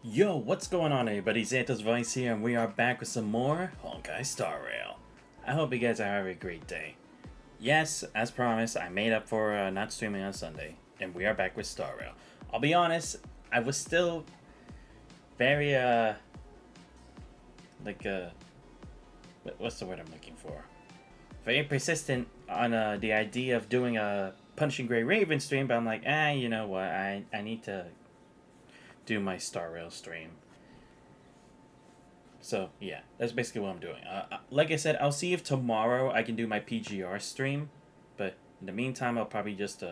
Yo, what's going on everybody? Xanthos Vice here, and we are back with some more Honkai Star Rail. I hope you guys are having a great day. Yes, as promised, I made up for not streaming on Sunday, and we are back with Star Rail. I'll be honest, I was still very, what's the word I'm looking for? Very persistent on the idea of doing a Punishing Gray Raven stream, but I'm like, you know what, I need to do my Star Rail stream. So yeah, that's basically what I'm doing. Like I said, I'll see if tomorrow I can do my PGR stream, but in the meantime, I'll probably just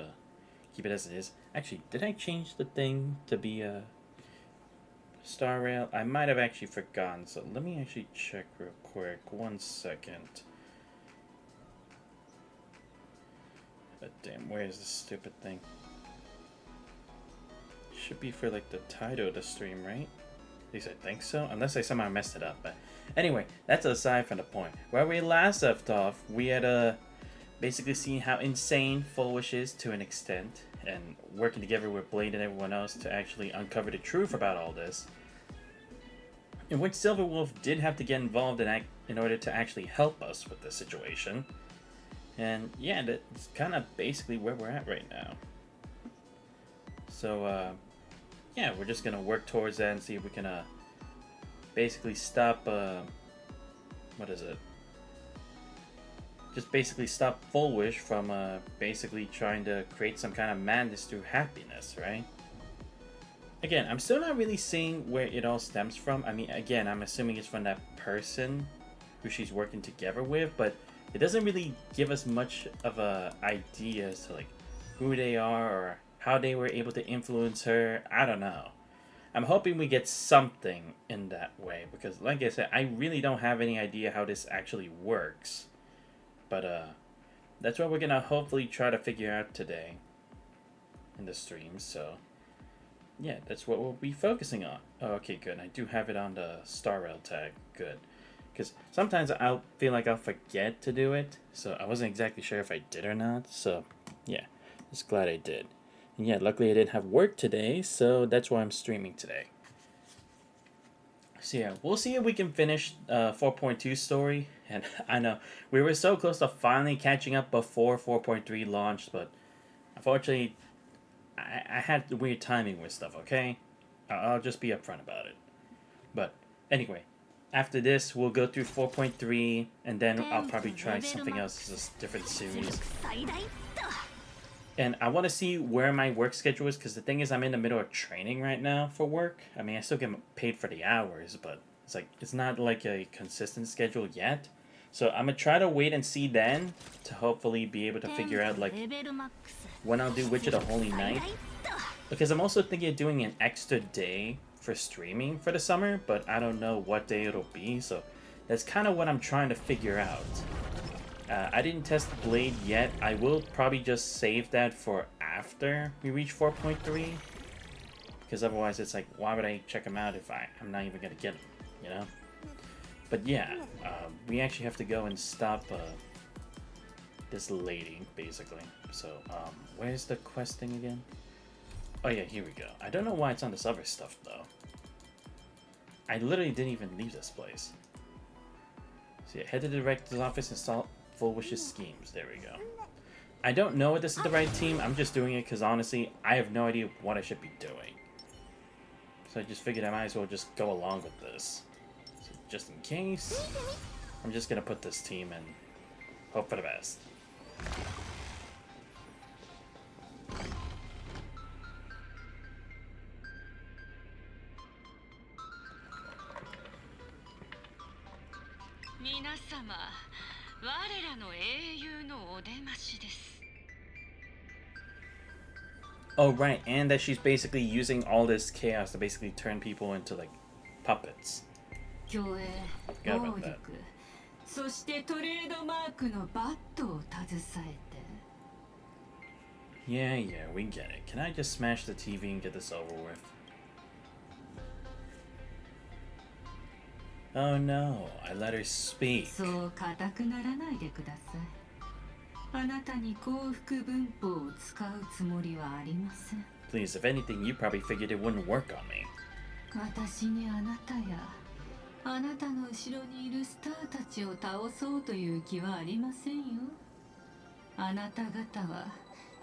keep it as it is. Actually, did I change the thing to be a Star Rail? I might have actually forgotten, so let me actually check real quick. 1 second. But damn, where is this stupid thing? Should be for like the title of the stream, right? At least I think so, unless I somehow messed it up. But anyway, that's aside from the point. Where we last left off, we had basically seen how insane Full Wish is to an extent, and working together with Blade and everyone else to actually uncover the truth about all this. In which Silverwolf did have to get involved in order to actually help us with the situation. And yeah, that's kind of basically where we're at right now. So yeah, we're just gonna work towards that and see if we can basically stop what is it? Just basically stop Full Wish from basically trying to create some kind of madness through happiness, right? Again, I'm still not really seeing where it all stems from. I mean, again, I'm assuming it's from that person who she's working together with, but it doesn't really give us much of a idea as to like who they are or how they were able to influence her. I don't know. I'm hoping we get something in that way, because like I said, I really don't have any idea how this actually works. But that's what we're gonna hopefully try to figure out today in the stream. So yeah, that's what we'll be focusing on. Oh, okay, good. I do have it on the Star Rail tag. Good. Because sometimes I'll feel like I'll forget to do it, so I wasn't exactly sure if I did or not. So yeah, just glad I did. And yeah, luckily I didn't have work today, so that's why I'm streaming today. So yeah, we'll see if we can finish 4.2 story. And I know, we were so close to finally catching up before 4.3 launched, but unfortunately, I had weird timing with stuff, okay? I'll just be upfront about it. But anyway, after this, we'll go through 4.3, and then I'll probably try something else, as a different series. And I want to see where my work schedule is, because the thing is, I'm in the middle of training right now for work. I mean, I still get paid for the hours, but it's not like a consistent schedule yet. So I'm going to try to wait and see then, to hopefully be able to figure out like when I'll do Witch of the Holy Night. Because I'm also thinking of doing an extra day for streaming for the summer, but I don't know what day it'll be, so that's kind of what I'm trying to figure out. I didn't test Blade yet. I will probably just save that for after we reach 4.3, because otherwise it's like, why would I check them out if I'm not even gonna get them, you know? But yeah, we actually have to go and stop this lady, basically. So where's the quest thing again? Oh yeah, here we go. I don't know why it's on this other stuff though. I literally didn't even leave this place. So yeah, head to the director's office and install Full Wish's schemes. There we go. I don't know if this is the right team. I'm just doing it because honestly, I have no idea what I should be doing. So I just figured I might as well just go along with this. So just in case, I'm just gonna put this team and hope for the best. Oh, right, and that she's basically using all this chaos to basically turn people into, like, puppets. Forgot about that. Yeah, we get it. Can I just smash the TV and get this over with? Oh no, I let her speak. Please, if anything, you probably figured it wouldn't work on me. 私にあなたやあなたの後ろにいるスターたちを倒そうという気はありませんよ。あなた方は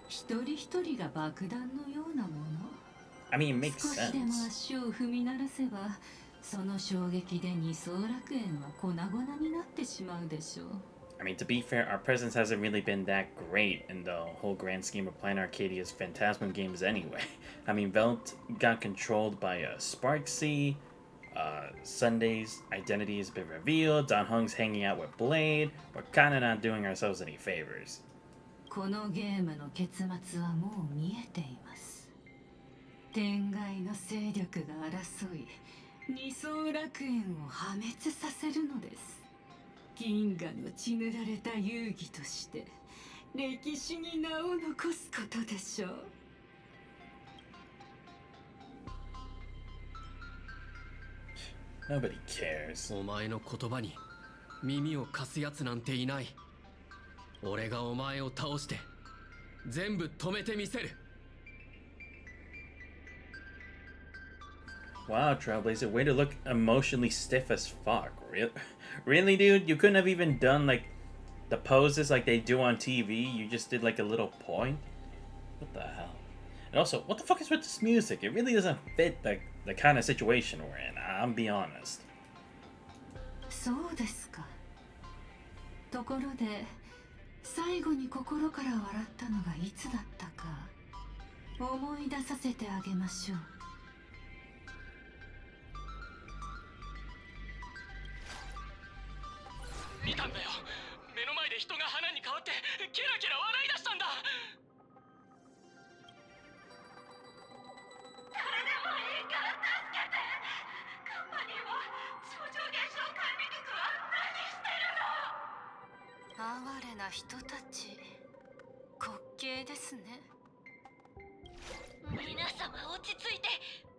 一人一人が爆弾のようなもの。I mean, it makes 少しでも sense. 足を踏み鳴らせば、その衝撃で二層楽園は粉々になってしまうでしょう。I mean, to be fair, our presence hasn't really been that great in the whole grand scheme of Planet Arcadia's Phantasm games anyway. I mean, Velt got controlled by a Sparksea, Sunday's identity has been revealed, Don Hung's hanging out with Blade. We're kinda not doing ourselves any favors. このゲームの結末はもう見えています。天外の勢力が争い、二層楽園を破滅させるのです。銀河の血塗られた遊戯として歴史に名を残すことでしょう。Nobody cares. お前の言葉に耳を貸すやつなんていない。俺がお前を倒して全部止めてみせる。Wow, Trailblazer, way to look emotionally stiff as fuck. Really, dude? You couldn't have even done, like, the poses like they do on TV? You just did, like, a little point? What the hell? And also, what the fuck is with this music? It really doesn't fit the kind of situation we're in, I'll be honest. そうですか。ところで、最後に心から笑ったのがいつだったか思い出させてあげましょう。見たんだよ。目の前で人が花に変わってケラケラ笑い出したんだ。誰でもいいから助けて。カンパニーは超常現象管理局は何してるの。哀れな人たち、滑稽ですね。皆様落ち着いて。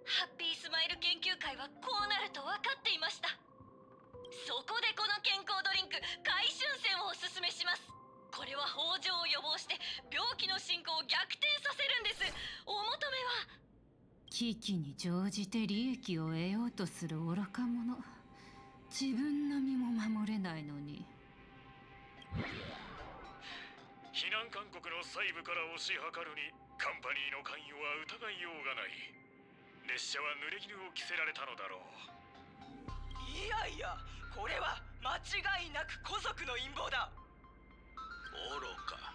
ハッピースマイル研究会はこうなると分かっていました。そこでこの健康ドリンク回春泉をおすすめします。これは豊穣を予防して病気の進行を逆転させるんです。お求めは。危機に乗じて利益を得ようとする愚か者。自分の身も守れないのに。避難勧告の細部から推し量るにカンパニーの関与は疑いようがない。列車は濡れ衣を着せられたのだろう。いやいや、これは間違いなく古族の陰謀だ。愚か、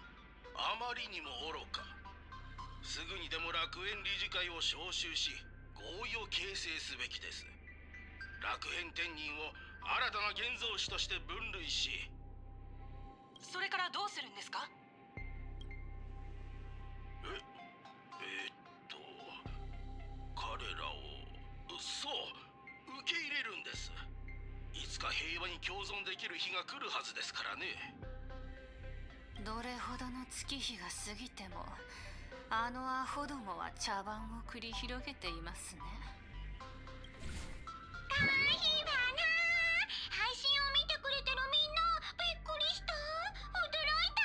あまりにも愚か。すぐにでも楽園理事会を招集し合意を形成すべきです。楽園天人を新たな現像師として分類し、それからどうするんですか。彼らをそう受け入れるんです。いつか平和に共存できる日が来るはずですからね。どれほどの月日が過ぎてもあのアホどもは茶番を繰り広げていますね。かわいいわな。配信を見てくれてるみんなびっくりした。驚いた。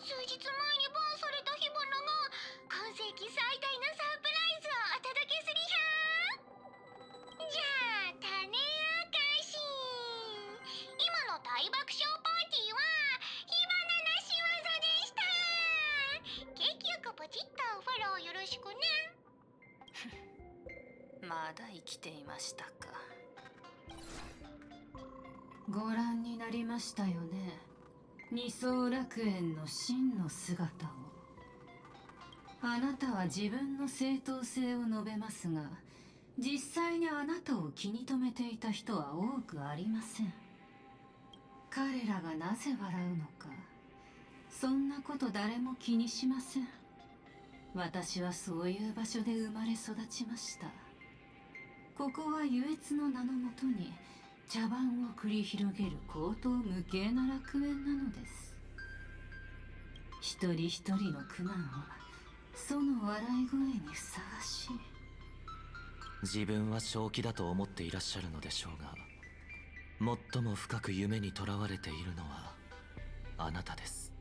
数日前にバンされた火花が今世紀最大のサプライズをお届けするよ。じゃあ種明かし。今の大爆笑パーティーは火花の仕業でした。結局ポチッとフォローよろしくね。まだ生きていましたか。ご覧になりましたよね。二層楽園の真の姿を。あなたは自分の正当性を述べますが、実際にあなたを気に留めていた人は多くありません。彼らがなぜ笑うのか、そんなこと誰も気にしません。私はそういう場所で生まれ育ちました。ここは優越の名のもとに茶番を繰り広げる高等無形な楽園なのです。一人一人の苦難はその笑い声にふさわしい。自分は正気だと思っていらっしゃるのでしょうが、最も深く夢にとらわれているのはあなたです。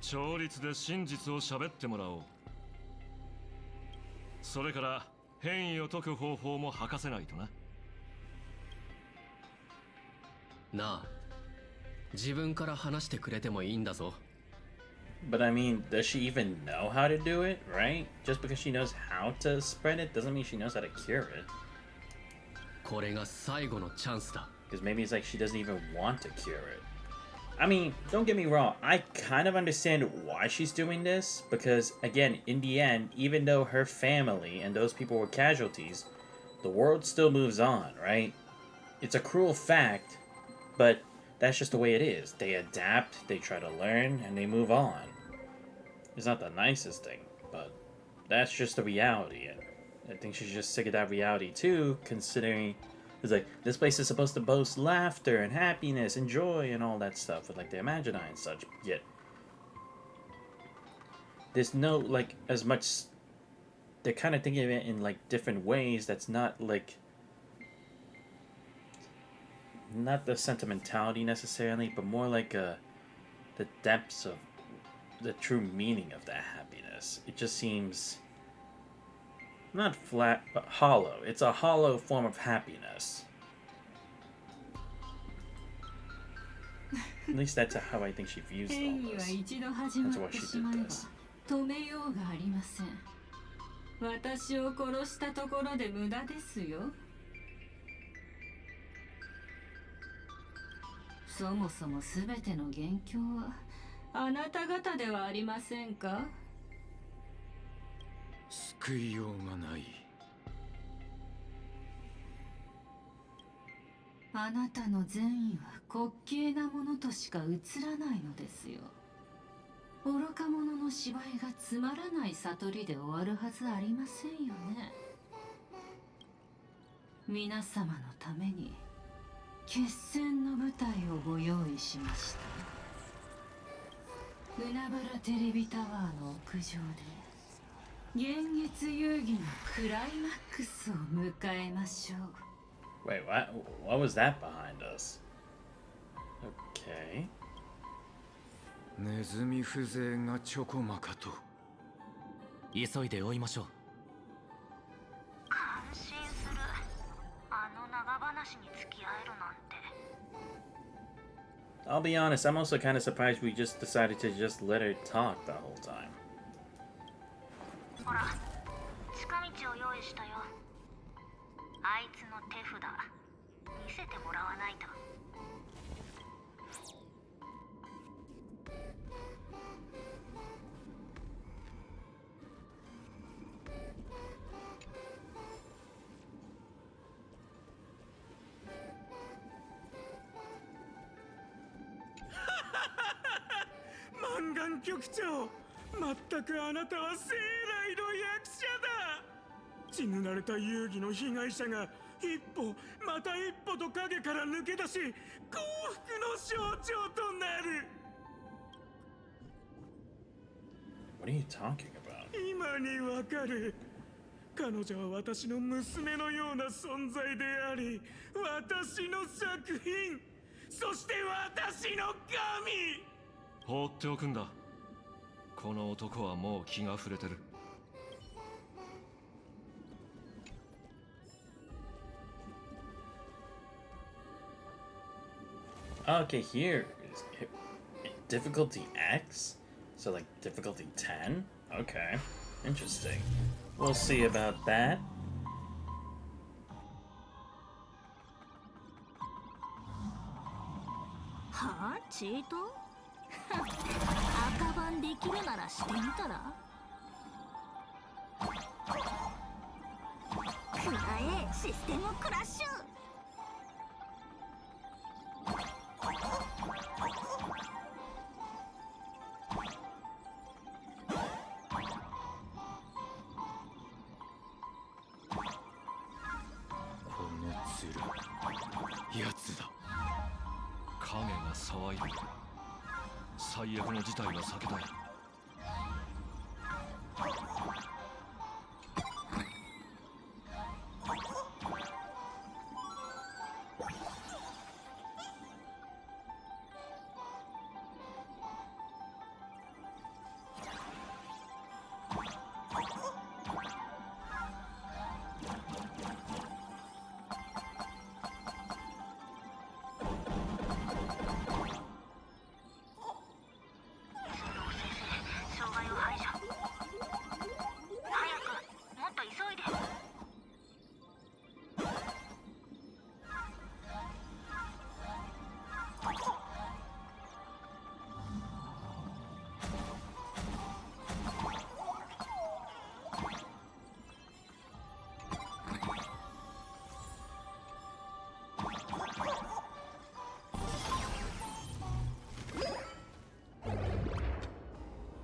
調律で真実を喋ってもらおう。それから変異を解く方法も吐かせないとな。なあ、自分から話してくれてもいいんだぞ。 But I mean, does she even know how to do it, right? Just because she knows how to spread it doesn't mean she knows how to cure it. これが最後のチャンスだ。 Because maybe it's like she doesn't even want to cure it. I mean, don't get me wrong, I kind of understand why she's doing this, because again, in the end, even though her family and those people were casualties, the world still moves on, right? It's a cruel fact, but that's just the way it is. They adapt, they try to learn, and they move on. It's not the nicest thing, but that's just the reality, and I think she's just sick of that reality too, considering it's like, this place is supposed to boast laughter and happiness and joy and all that stuff with like the Imagini and such, yet there's no like as much, they're kind of thinking of it in like different ways that's not like, not the sentimentality necessarily, but more like the depths of the true meaning of that happiness. It just seems not flat, but hollow. It's a hollow form of happiness. At least that's how I think she views all 変異は this. 一度始まってしまえば止めようがありません。私を殺したところで無駄ですよ。そもそも全ての元凶はあなた方ではありませんか？救いようがない。あなたの善意は滑稽なものとしか映らないのですよ。愚か者の芝居がつまらない悟りで終わるはずありませんよね。皆様のために決戦の舞台をご用意しました。海原テレビタワーの屋上で幻月遊戯のクライマックスを迎えましょう。Wait, what was that behind us? Okay. ネズミ風情がちょこまかと。急いで追いましょう。感心する。あの長話に付き合えるなんて。 I'll be honest, I'm also kind of surprised we just decided to just let her talk the whole time. ほら、近道を用意したよ。あいつの手札、見せてもらわないと。満願局長、まったくあなたは生来の役者だ。血塗られた遊戯の被害者が一歩また一歩と影から抜け出し、幸福の象徴となる。 What are you talking about? 今にわかる。彼女は私の娘のような存在であり、私の作品、そして私の神。放っておくんだ。この男はもう気が触れてる。Okay, here is difficulty X, so like difficulty 10. Okay, interesting. We'll see about that. はあ、チート？赤番できるならしてみたら？くらえ、システムクラッシュ！この面、やつだ。影が騒いでいる。最悪の事態が避けたい。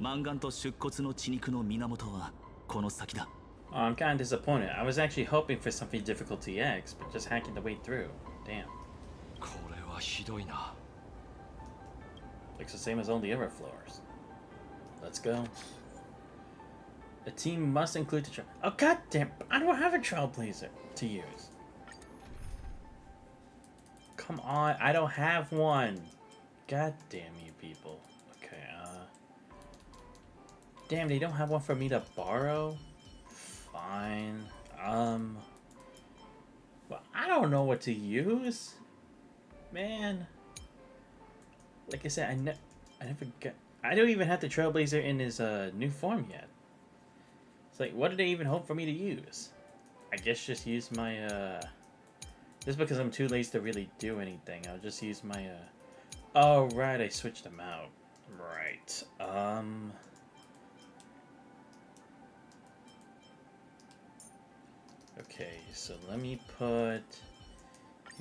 満願と出骨の血肉の源はこの先だ。 Oh, I'm kind of disappointed. I was actually hoping for something difficulty X, but just hacking the way through. Damn. これはひどいな。 Looks the same as all the other floors. Let's go. A team must include the Oh, goddamn! I don't have a trailblazer to use. Come on, I don't have one. God damn you people. Okay, damn, they don't have one for me to borrow? Fine. Well, I don't know what to use. Man. Like I said, I never got... I don't even have the Trailblazer in his new form yet. It's like, what did they even hope for me to use? I guess just use my, just because I'm too lazy to really do anything, I'll just use my, oh, right, I switched them out. Right, okay, so let me put... Do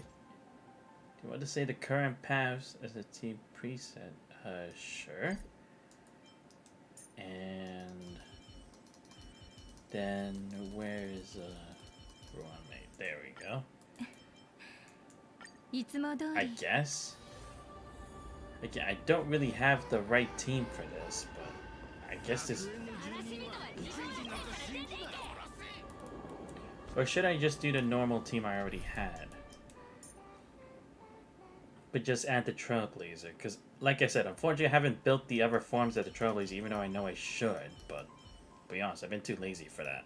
you want to say the current paths as a team preset? Sure. And then where is Ruanmate? There we go. I guess. Again, I don't really have the right team for this, but I guess this. Or should I just do the normal team I already had? But just add the Trailblazer, because, like I said, unfortunately I haven't built the other forms of the Trailblazer, even though I know I should, but, to be honest, I've been too lazy for that.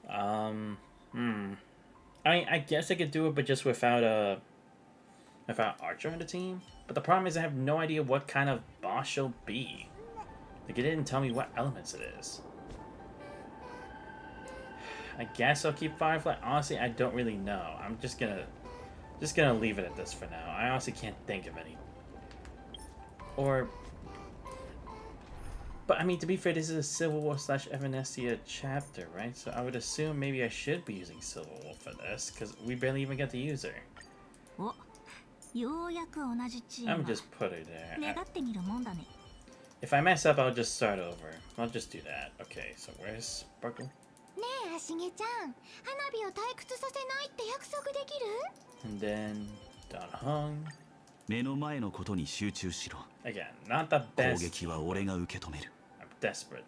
I mean, I guess I could do it, but just without Archer on the team. But the problem is I have no idea what kind of boss she'll be. Like, it didn't tell me what elements it is. I guess I'll keep Firefly. Honestly, I don't really know. I'm just gonna leave it at this for now. I honestly can't think of any. Or... But, I mean, to be fair, this is a Civil War / Evanescia chapter, right? So I would assume maybe I should be using Civil War for this, because we barely even get to use her. I'm just put her there. If I mess up, I'll just start over. I'll just do that. Okay, so where's Sparkle? And then Don Hung. 目の前のことに集中しろ。 Again, not the 攻 best. 撃は俺が受け止める。 I'm desperate.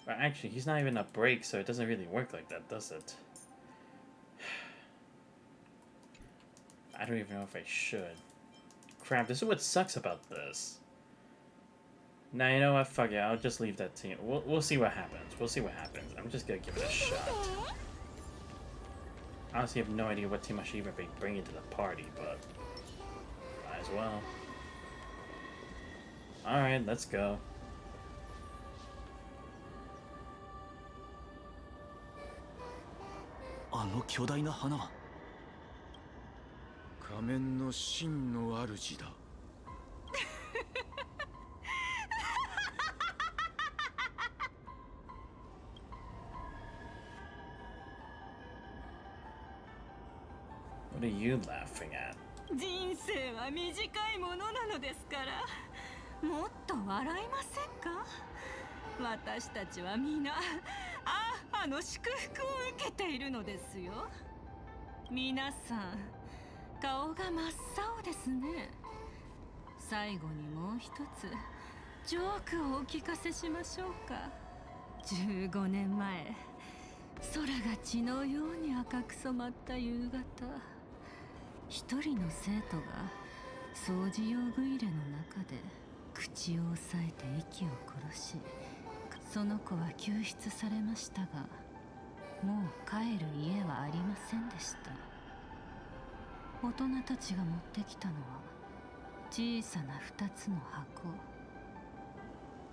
But actually, he's not even a break, so it doesn't really work like that, does it? I don't even know if I should. Crap, this is what sucks about this. Now, you know what? Fuck it, I'll just leave that team. We'll see what happens. We'll see what happens. I'm just gonna give it a shot. I honestly have no idea what team I should even be bringing to the party, but might as well. Alright, let's go. あの巨大な花は。仮面の真の主だ。What are you laughing at? 人生は短いものなのですから、もっと笑いませんか？私たちは皆あの祝福を受けているのですよ。皆さん顔が真っ青ですね。最後にもう一つジョークをお聞かせしましょうか。15年前、空が血のように赤く染まった夕方、一人の生徒が掃除用具入れの中で口を押さえて息を殺し、その子は救出されましたが、もう帰る家はありませんでした。大人たちが持ってきたのは小さな2つの箱。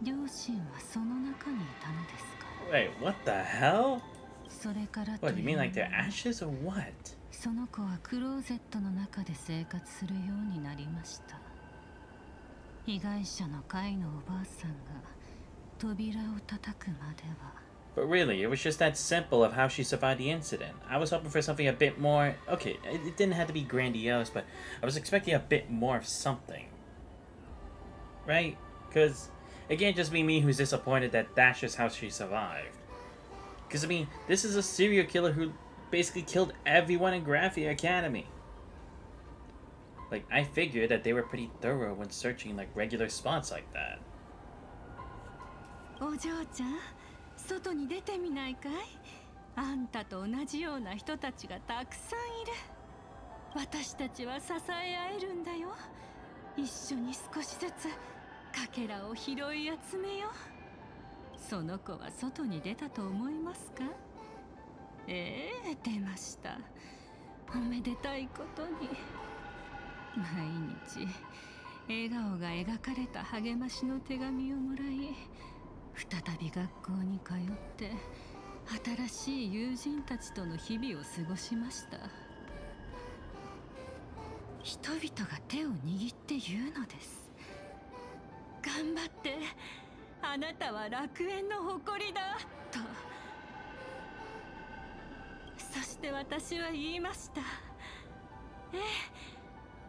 両親はその中にいたのですか？ Wait, what the hell? それからと What, い you う mean like they're ashes or what? その子はクローゼットの中で生活するようになりました。被害者の会のおばあさんが扉を叩くまでは。But really, it was just that simple of how she survived the incident. I was hoping for something a bit more... Okay, it didn't have to be grandiose, but I was expecting a bit more of something. Right? Because it can't just be me who's disappointed that that's just how she survived. Because, I mean, this is a serial killer who basically killed everyone in Graphia Academy. Like, I figured that they were pretty thorough when searching, like, regular spots like that. お嬢ちゃん、外に出てみないかい？あんたと同じような人たちがたくさんいる。私たちは支え合えるんだよ。一緒に少しずつかけらを拾い集めよう。その子は外に出たと思いますか？ええ、出ました。おめでたいことに。毎日笑顔が描かれた励ましの手紙をもらい、再び学校に通って新しい友人たちとの日々を過ごしました。人々が手を握って言うのです。頑張って、あなたは楽園の誇りだと。そして私は言いました。ええ、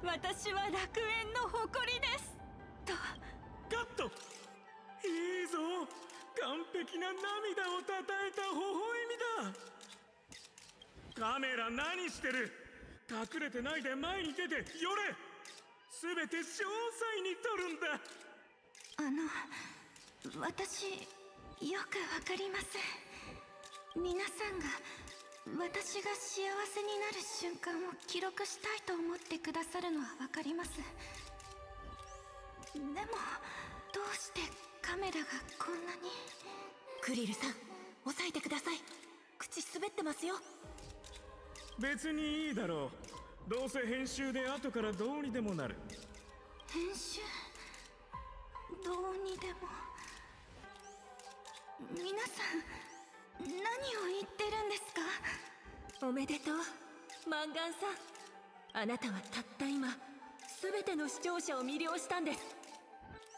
私は楽園の誇りですと。カット。いいぞ、完璧な涙をたたえた微笑みだ。カメラ何してる？隠れてないで前に出て寄れ。すべて詳細に撮るんだ。私よくわかりません。皆さんが私が幸せになる瞬間を記録したいと思ってくださるのはわかります。でもどうしてカメラがこんなに。クリルさん、抑えてください。口滑ってますよ。別にいいだろう。どうせ編集で後からどうにでもなる。編集どうにでも。皆さん何を言ってるんですか？おめでとう、マンガンさん。あなたはたった今すべての視聴者を魅了したんです。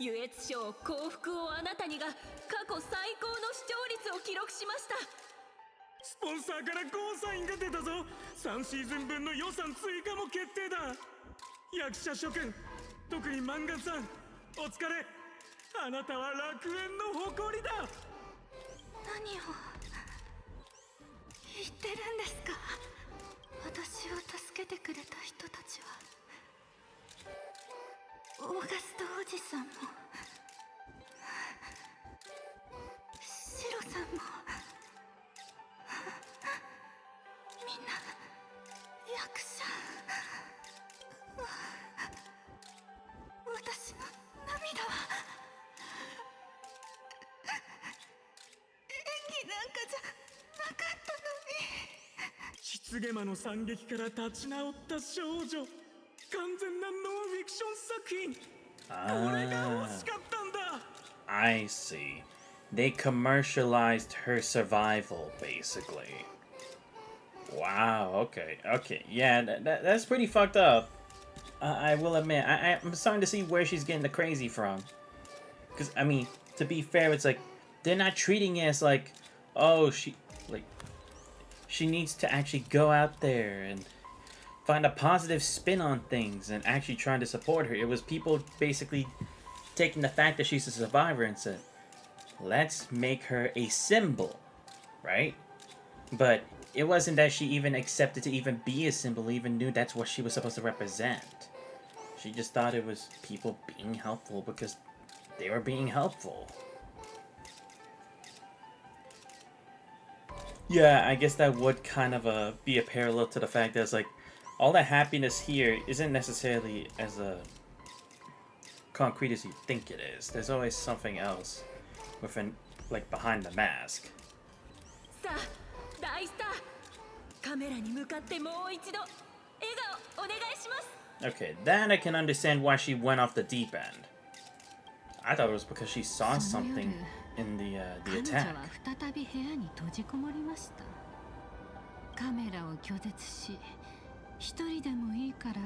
優越賞幸福をあなたにが過去最高の視聴率を記録しました。スポンサーからゴーサインが出たぞ。3シーズン分の予算追加も決定だ。役者諸君、特に漫画さん、お疲れ。あなたは楽園の誇りだ。何を言ってるんですか？私を助けてくれた人たちは。オーガストおじさんもシロさんもみんな役者。私の涙は演技なんかじゃなかったのに。失ゲマの惨劇から立ち直った少女。完全なノンフィクション作品。これが欲しかったんだ。I see. They commercialized her survival, basically. Wow, okay. Yeah, that's pretty fucked up. I will admit, I'm starting to see where she's getting the crazy from. Because, I mean, to be fair, it's like, they're not treating it as like, oh, she needs to actually go out there and find a positive spin on things and actually trying to support her. It was people basically taking the fact that she's a survivor and said, let's make her a symbol, right? But it wasn't that she even accepted to even be a symbol, even knew that's what she was supposed to represent. She just thought it was people being helpful because they were being helpful. Yeah, I guess that would kind of be a parallel to the fact that it's like, all the happiness here isn't necessarily as concrete as you think it is. There's always something else within, like, behind the mask. さあ、大スター、カメラに向かってもう一度笑顔お願いします。 Okay, then I can understand why she went off the deep end. I thought it was because she saw something in the attack. 彼女は再び部屋に閉じこもりました。カメラを拒絶し、一人でもいいから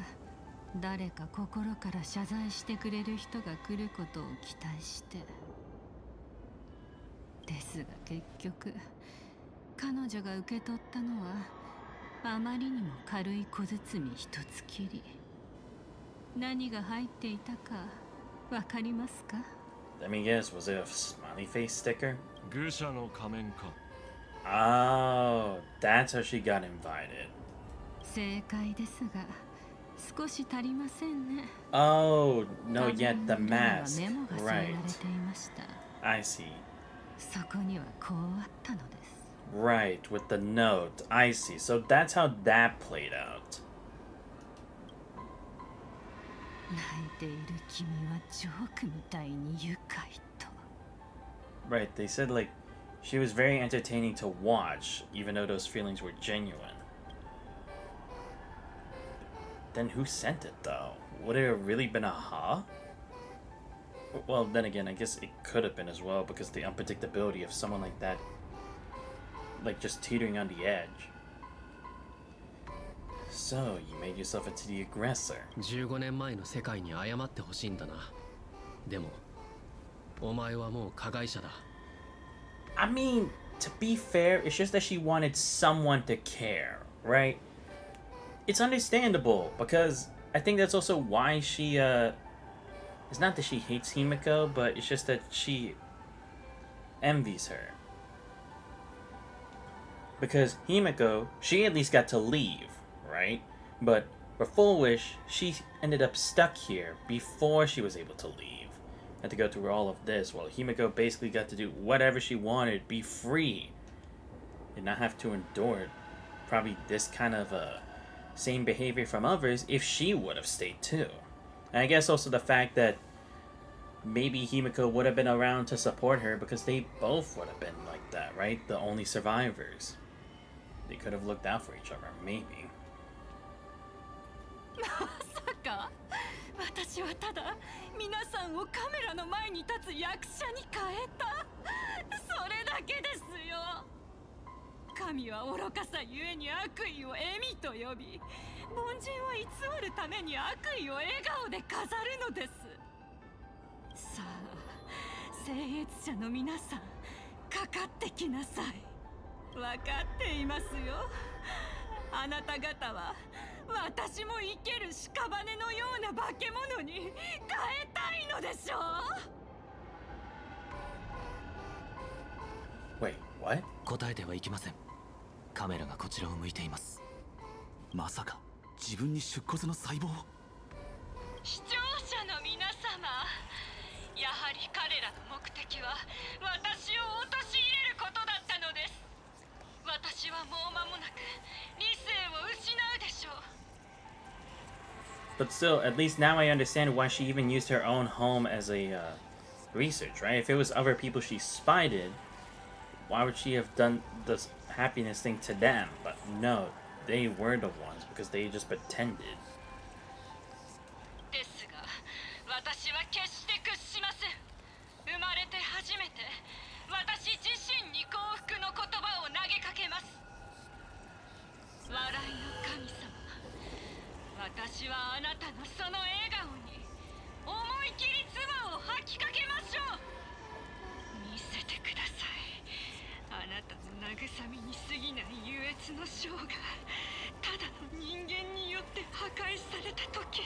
誰か心から謝罪してくれる人が来ることを期待して。ですが結局彼女が受け取ったのはあまりにも軽い小包一つきり。何が入っていたかわかりますか？ Let me guess, was it a smiley face sticker? 愚者の仮面か。 Oh, that's how she got invited. 正解ですが、少し足りませんね。 Oh, no, yet the 壁の裏には mask. メモが添えられ Right. ていました。 I see. そこにはこうあったのです。 Right, with the note. I see. So that's how that played out. 泣いている君はジョークみたいに愉快と。 Right, they said like she was very entertaining to watch, even though those feelings were genuine. Then who sent it though? Would it have really been a huh? Well, then again, I guess it could have been as well because the unpredictability of someone like that, like just teetering on the edge. So, you made yourself into the aggressor. 15年前の世界に謝ってほしいんだな。でもお前はもう加害者だ。 I mean, to be fair, it's just that she wanted someone to care, right? It's understandable because I think that's also why she, it's not that she hates Himiko, but it's just that she envies her. Because Himiko, she at least got to leave, right? But for Full Wish, she ended up stuck here before she was able to leave. Had to go through all of this, while Himiko basically got to do whatever she wanted, be free, and not have to endure probably this kind of same behavior from others if she would have stayed too. And I guess also the fact that maybe Himiko would have been around to support her because they both would have been like that, right? The only survivors. They could have looked out for each other, maybe. まさか私はただ皆さんをカメラの前に立つ役者に変えた、それだけですよ。神は愚かさゆえに悪意を笑みと呼び、凡人を偽るために悪意を笑顔で飾るのです。さあ、僭越者の皆さん、かかってきなさい。分かっていますよ。あなた方は私も生ける屍のような化け物に変えたいのでしょう。 Wait, what? 答えてはいけません。カメラがこちらを向いています。まさか自分に出骨の細胞を。視聴者の皆様、やはり彼らの目的は私を陥れることだったのです。私はもう間もなく理性を失うでしょう。 But still, at least now I understand why she even used her own home as a research, right? If it was other people she spied in, why would she have done this happiness thing to them? But no, they were the ones because they just pretended. ですが、私は決して屈しません。生まれて初めて私自身に幸福の言葉を投げかけます。笑いの神様、私はあなたのその笑顔に思い切り唾を吐きかけましょう。見せてください。あなたの慰みに過ぎない優越の章がただの人間によって破壊された時、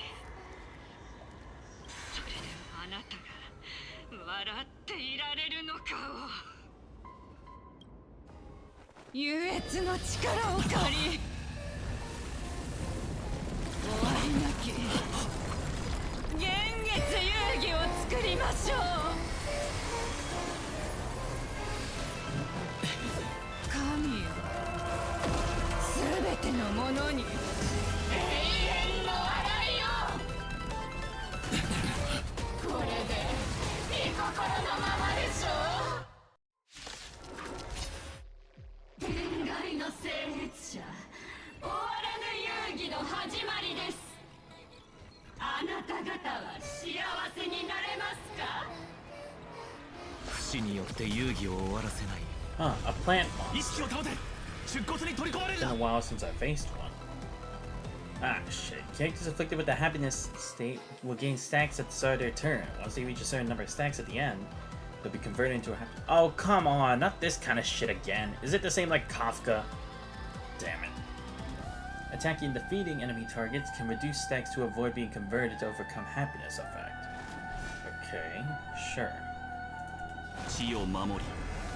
それでもあなたが笑っていられるのかを。優越の力を借り、終わりなき幻月遊戯を作りましょう。神よ、すべてのものに永遠の笑いを。これで御心のままでしょう。天外の聖越者、終わらぬ遊戯の始まりです。あなた方は幸せになれますか？不死によって遊戯を終わらせない。 Huh, a plant 意識 monster. を保て。出骨に取り込まれる It's been な a。while since I faced one. Ah, shit. Characters afflicted with the happiness state will gain stacks at the start of their turn. Once they reach a certain number of stacks at the end, they'll be converted into a happy... Oh, come on. Not this kind of shit again. Is it the same like Kafka? Damn it. Attacking and defeating enemy targets can reduce stacks to avoid being converted to overcome happiness effect. Okay, sure. 地を守り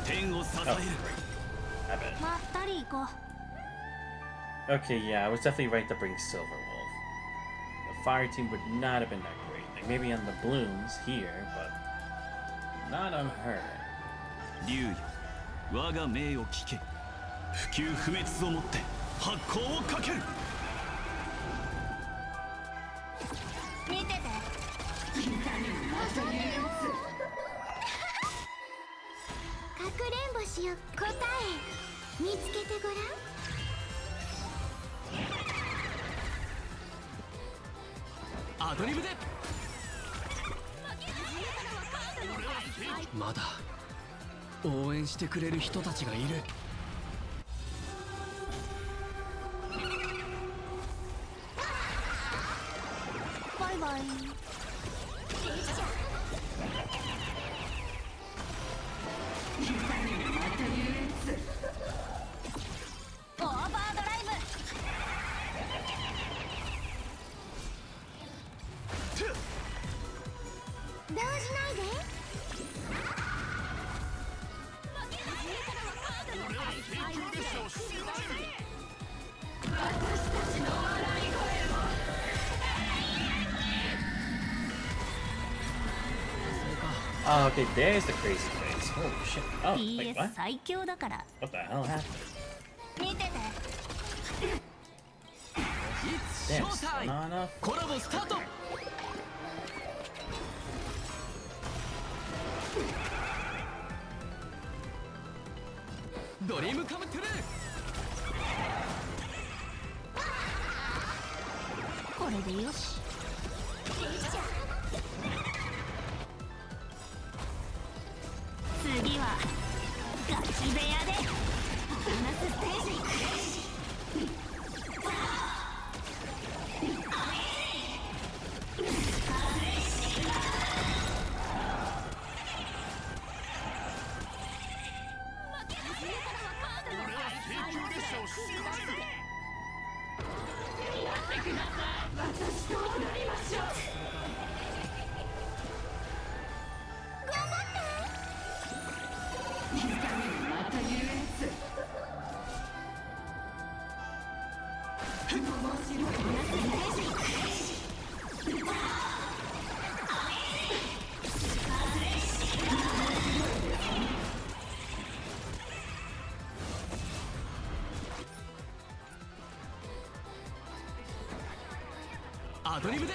天を支える。 I bet. まったり行こう。 Okay, yeah, I was definitely right to bring Silverwolf. The fire team would not have been that great. Like maybe on the blooms here, but not on her. 竜よ、我が命を聞け。不朽不滅をもって発光をかける。見てて。かくれんぼしよ。答え見つけてごらん。アドリブで。まだ応援してくれる人たちがいる。バイバイ。オーバードライブ。動じないで。Oh, okay, there's the crazy face. Holy shit. Oh, wait, PS what? 最強だから。 What the hell happened? 見てて。 Damn, still not enough? コラボスタート。ドリームカムトゥルー。これでよし。次はガチ部屋でボーナスステージ。アドリブで。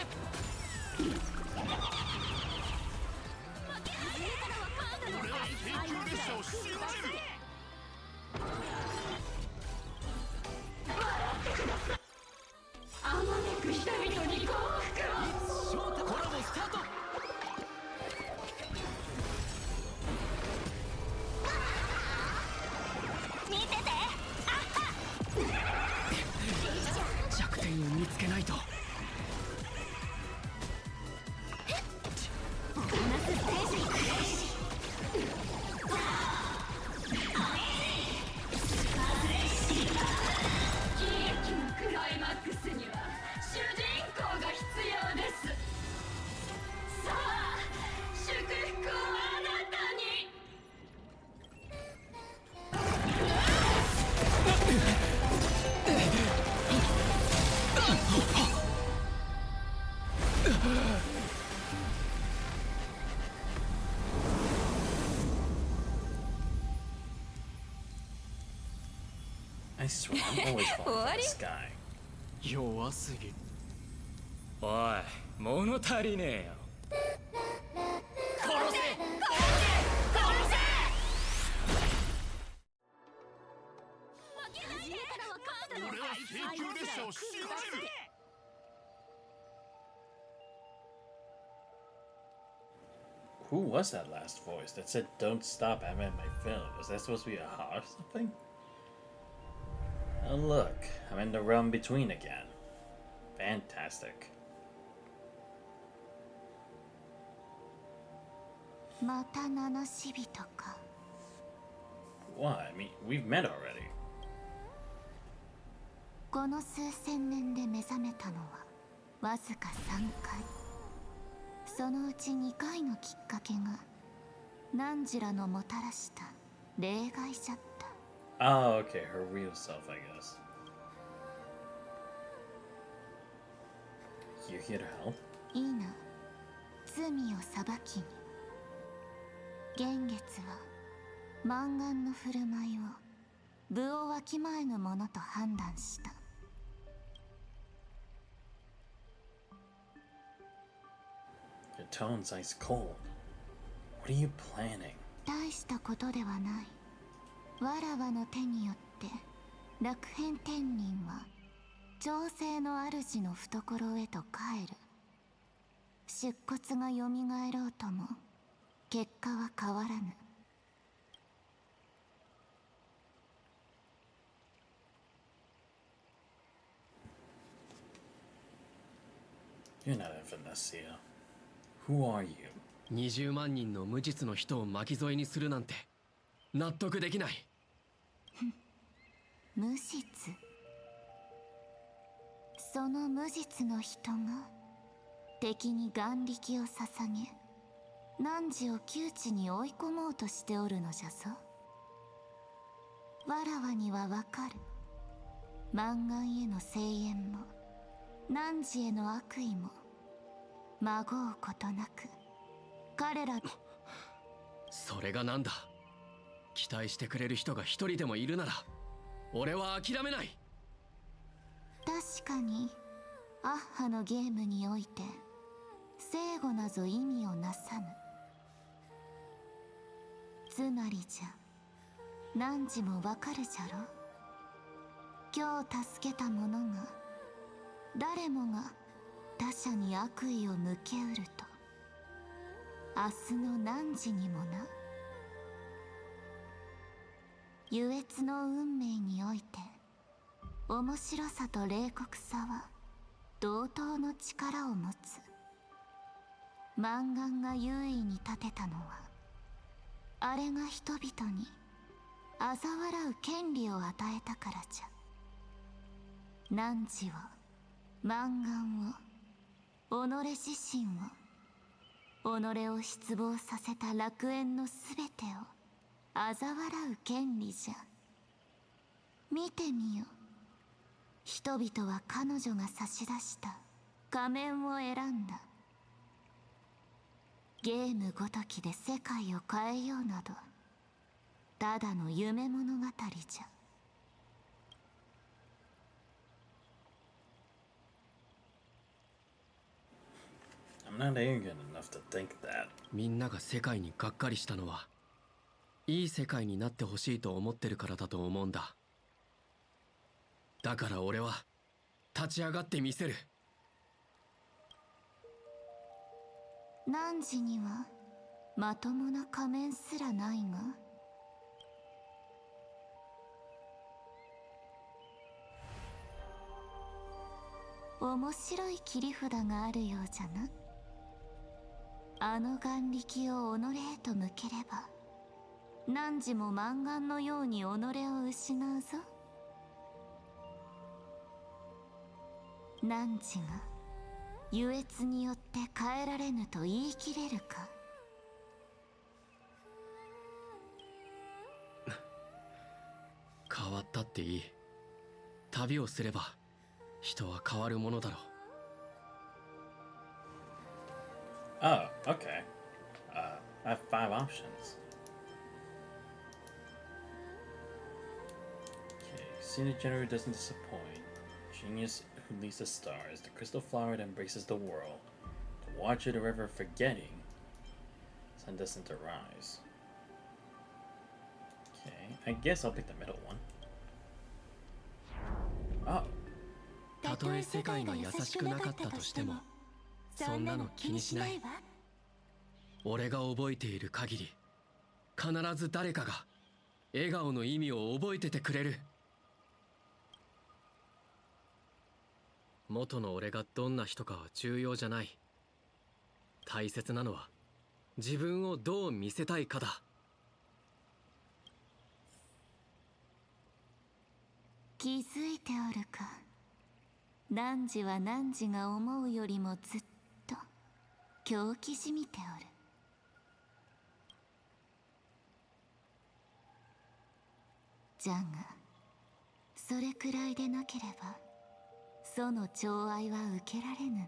あまねく人々に幸福を。コラボスタート。見てて。弱点を見つけないと。ボーナスステージ。喜劇のクライマックスには主人公が必要です。さあ祝福をあなたに。I swear, I'm always falling for this guy. 弱すぎ。おい、物足りねえよ。殺せ。俺は請求列車を信じる。 Who was that last voice that said, "Don't stop, I'm at my fill"? Was that supposed to be a ha or something? Oh look, I'm in the realm between again. Fantastic. また名の死人か。 What? I mean, we've met already. この数千年で目覚めたのはわずか3回。そのうち2回のきっかけが汝らのもたらした例外じゃった。 Oh, okay, her real self, I guess. You here to help? いいな、罪を裁きに。幻月は満願の振る舞いを部をわきまえぬものと判断した。 Your tone's ice cold. What are you planning? 大したことではない。わらわの手によって楽変天人は調整の主の懐へと帰る。出骨がよみがえろうとも結果は変わらぬ。 You're not a Venecia. Who are you? 20万人の無実の人を巻き添えにするなんて納得できない。無実。その無実の人が敵に眼力を捧げ汝を窮地に追い込もうとしておるのじゃぞ。わらわにはわかる。満願への声援も汝への悪意もまごうことなく彼ら。それがなんだ。期待してくれる人が一人でもいるなら俺は諦めない。確かにアッハのゲームにおいて正誤なぞ意味をなさぬ。つまりじゃ汝もわかるじゃろ。今日助けた者が誰もが他者に悪意を向けうると明日の汝にもな。優越の運命において面白さと冷酷さは同等の力を持つ。満願が優位に立てたのはあれが人々に嘲笑う権利を与えたからじゃ。汝を満願を己自身を己を失望させた楽園のすべてを嘲笑う権利じゃ。見てみよ。人々は彼女が差し出した仮面を選んだ。ゲームごときで世界を変えようなどただの夢物語じゃ。I'm not arrogant enough to think that. みんなが世界にがっかりしたのはいい世界になってほしいと思ってるからだと思うんだ。だから俺は立ち上がってみせる。汝にはまともな仮面すらないが。面白い切り札があるようじゃな。あの眼力を己へと向ければ汝も満願のように己を失うぞ。汝が優越によって変えられぬと言い切れるか。変わったっていい。旅をすれば人は変わるものだろう。Oh, okay. I have 5 options. Okay, Cena Generator doesn't disappoint. Genius who leads the stars. The crystal flower that embraces the world. The watcher the river forgetting. Sun doesn't arise. Okay, I guess I'll pick the middle one. Oh. たとえ世界が優しくなかったとしてもそんなの気にしない。俺が覚えている限り必ず誰かが笑顔の意味を覚えててくれる。元の俺がどんな人かは重要じゃない。大切なのは自分をどう見せたいかだ。気づいておるか。汝は汝が思うよりもずっと狂気じみておる。じゃがそれくらいでなければその寵愛は受けられぬな。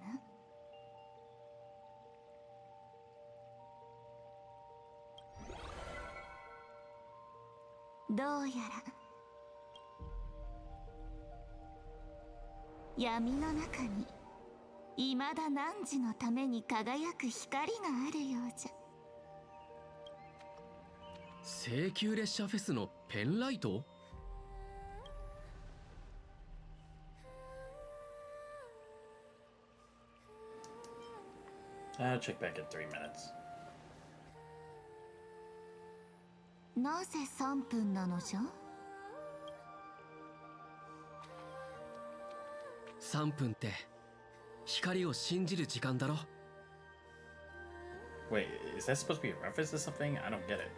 どうやら闇の中に未だ汝のために輝く光があるようじゃ。京急列車フェスのペンライト？I'll check back in 3 minutes. なぜ3分なのじゃ？3分って光を信じる時間だろ。 Wait, is that supposed to be a reference to something? I don't get it.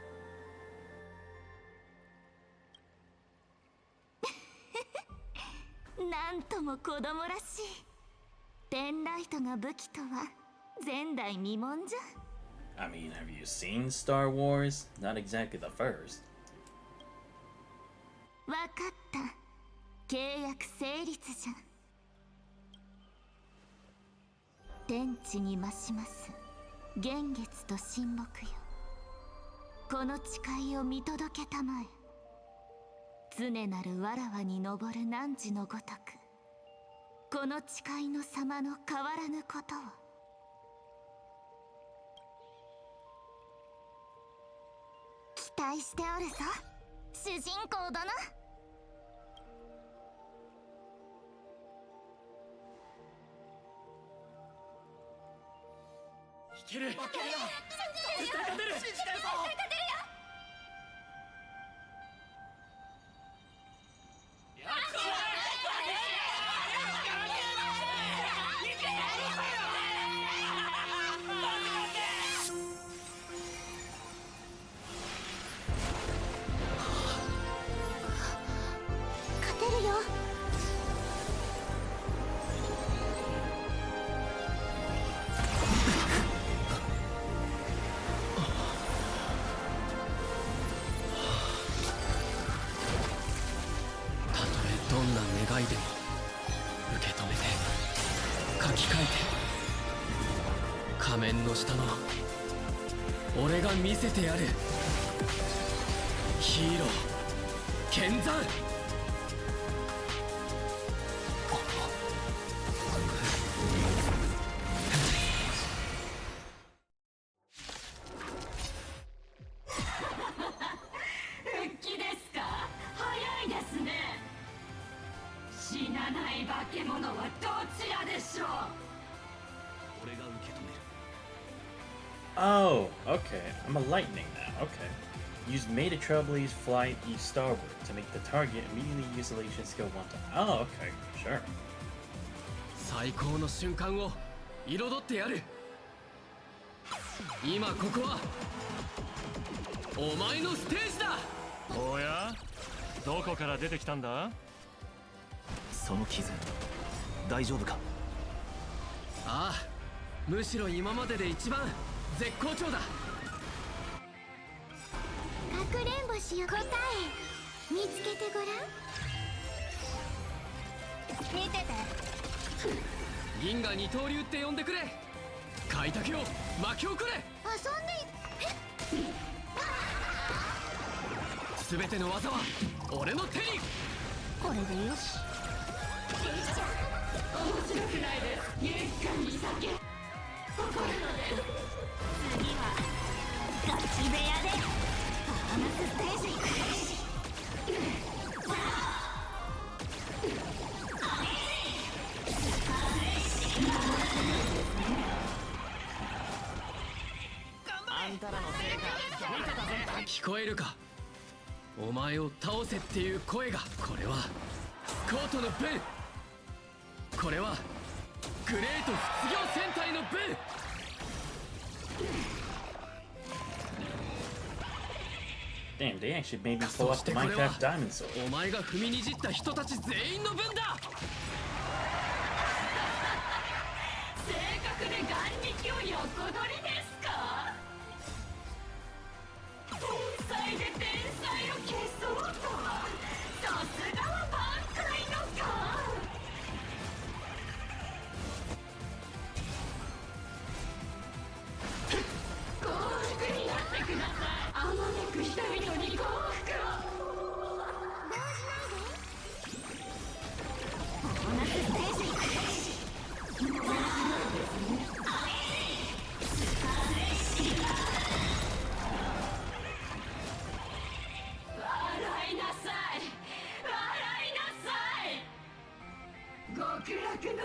なんとも子供らしい。ペンライトが武器とは前代未聞じゃ。I mean, have you seen Star Wars? Not exactly the first. わかった。契約成立じゃ。天地に増します幻月と神木よ。この誓いを見届けたまえ。常なるわらわに昇る汝のごとく、この誓いの様の変わらぬことを。期待しておるぞ、主人公殿。いける。絶対勝てる。信じてるぞ。勝てるよ。たとえどんな願いでも受け止めて書き換えて、仮面の下の俺が見せてやる。ヒーロー剣山。復帰ですか？早いですね。死なない化け物はどちらでしょう？俺が受け止める。 Oh, okay. I'm a lightning now. Okay. Use Made a Trailblaze Flight E Starboard to make the target immediately use elation skill 1 time. Oh, okay. Sure. 最高の瞬間を彩ってやる。今ここはお前のステージだ。おや、どこから出てきたんだ？その傷大丈夫か？ああ、むしろ今までで一番絶好調だ。かくれんぼしよ。答え見つけてごらん。見てて。銀河二刀流って呼んでくれ。開拓を巻き起これ。遊んで。全ての技は俺の手に。これでよし。面白くないです。月間に酒。怒るので。次はガチ部屋でバーナスステージ。あんたらの成果見てたぜ。聞こえるか？お前を倒せっていう声が。これはスコートの分。これはグレート卒業戦隊の分。Damn, they actually made me pull off the Minecraft Diamond Sword. お前が踏みにじった人たち全員の分だ。正確で眼力を横取りですか？天才で天才を消そうとは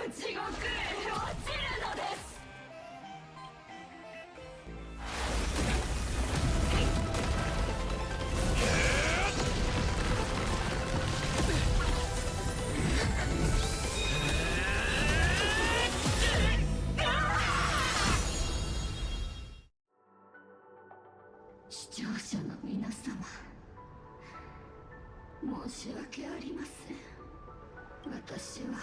地獄へ落ちるのです。視聴者の皆様、申し訳ありません。私は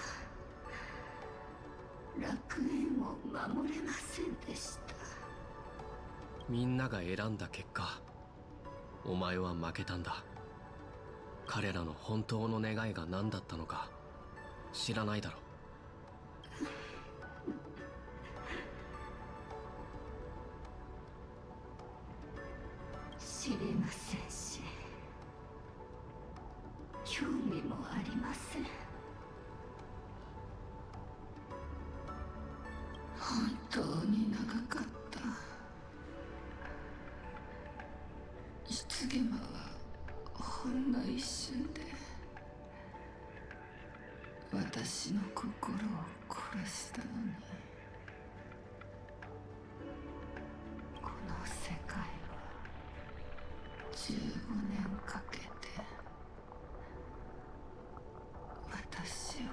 楽園を守れませんでした。みんなが選んだ結果、お前は負けたんだ。彼らの本当の願いが何だったのか知らないだろ。知りませんし、興味もありません。本当に長かった。失言魔はほんの一瞬で私の心を殺したのに、この世界は15年かけて私を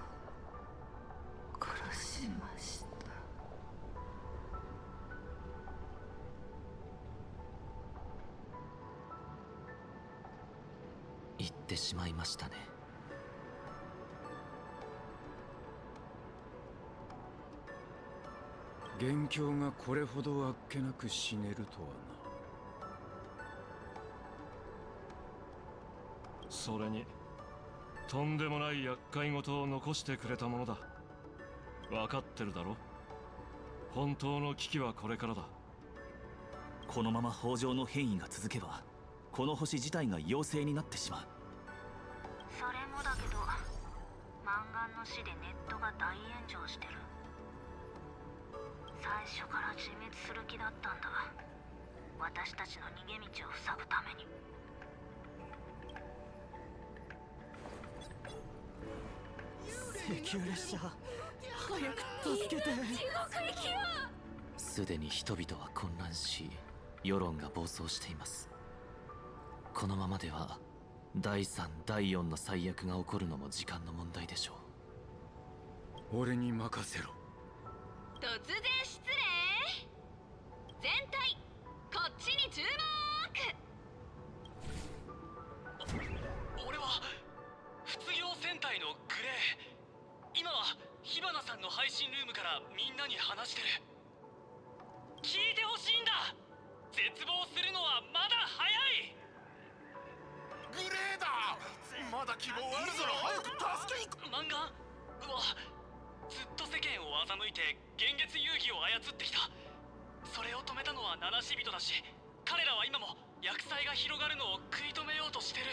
殺しました。言ってしまいましたね。元凶がこれほどあっけなく死ねるとはな。それにとんでもない厄介事を残してくれたものだ。分かってるだろ。本当の危機はこれからだ。このまま北条の変異が続けばこの星自体が妖精になってしまう。それもだけど、マンガンの死でネットが大炎上してる。最初から自滅する気だったんだ。私たちの逃げ道を塞ぐために。請求列車、早く助けて。地獄行きはすでに人々は混乱し、世論が暴走しています。このままでは第3第4の最悪が起こるのも時間の問題でしょう。俺に任せろ。突然失礼。全体こっちに注目。俺は卒業戦隊のグレー。今は火花さんの配信ルームからみんなに話してる。聞いてほしいんだ。絶望するのはまだ早い。グレーだ。まだ希望あるぞ。早く助けに。漫画はずっと世間を欺いて幻月遊戯を操ってきた。それを止めたのは七死人だし、彼らは今も厄災が広がるのを食い止めようとしてる。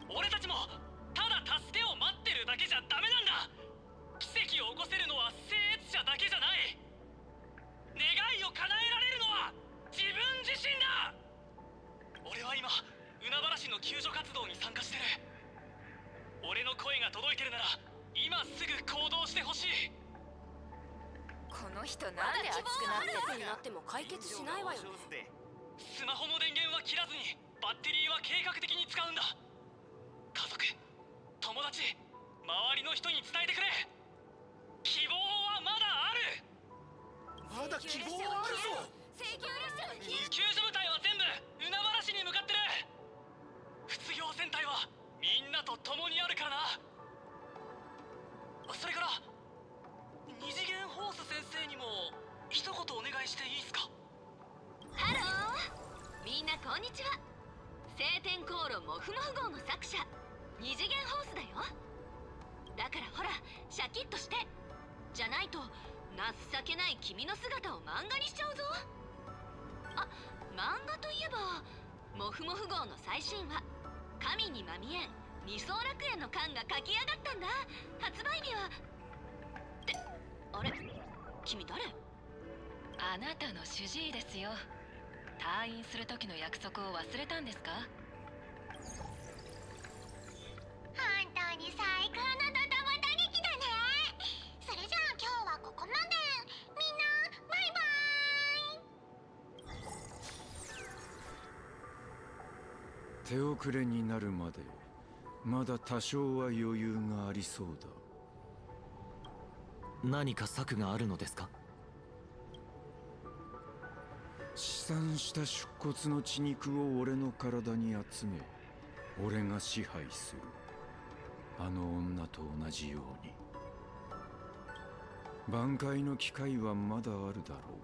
俺たちもただ助けを待ってるだけじゃダメなんだ。奇跡を起こせるのは聖越者だけじゃない。願いを叶えられるのは自分自身だ。俺は今海原市の救助活動に参加してる。俺の声が届いてるなら今すぐ行動してほしい。この人なんで熱くなってになっても解決しないわよね。スマホの電源は切らずにバッテリーは計画的に使うんだ。家族、友達、周りの人に伝えてくれ。希望はまだある。まだ希望はあるぞ。請求列車の救助部隊は全部海原市に向かってる。卒業戦隊はみんなと共にあるからな。それから二次元ホース先生にも一言お願いしていいですか。ハロー、みんなこんにちは。晴天航路モフモフ号の作者、二次元ホースだよ。だからほらシャキッとして、じゃないと情けない君の姿を漫画にしちゃうぞ。あ、漫画といえばモフモフ号の最新話「神にまみえん二層楽園」の巻が書き上がったんだ。発売日はってあれ、君誰？あなたの主治医ですよ。退院する時の約束を忘れたんですか？本当に最高のドタバタ劇だね。こまで。みんなバイバイ。手遅れになるまでまだ多少は余裕がありそうだ。何か策があるのですか？試算した出骨の血肉を俺の体に集め、俺が支配する。あの女と同じように。挽回の機会はまだあるだろう。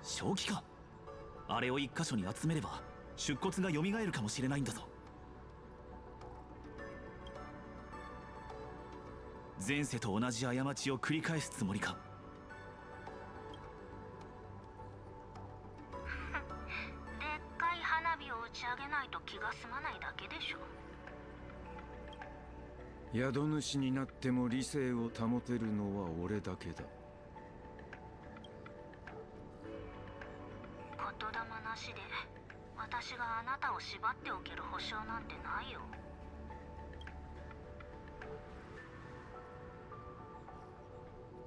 正気か？あれを一箇所に集めれば出骨が蘇るかもしれないんだぞ。前世と同じ過ちを繰り返すつもりか？でっかい花火を打ち上げないと気が済まないだけでしょ。宿主になっても理性を保てるのは俺だけだ。言霊なしで私があなたを縛っておける保証なんてないよ。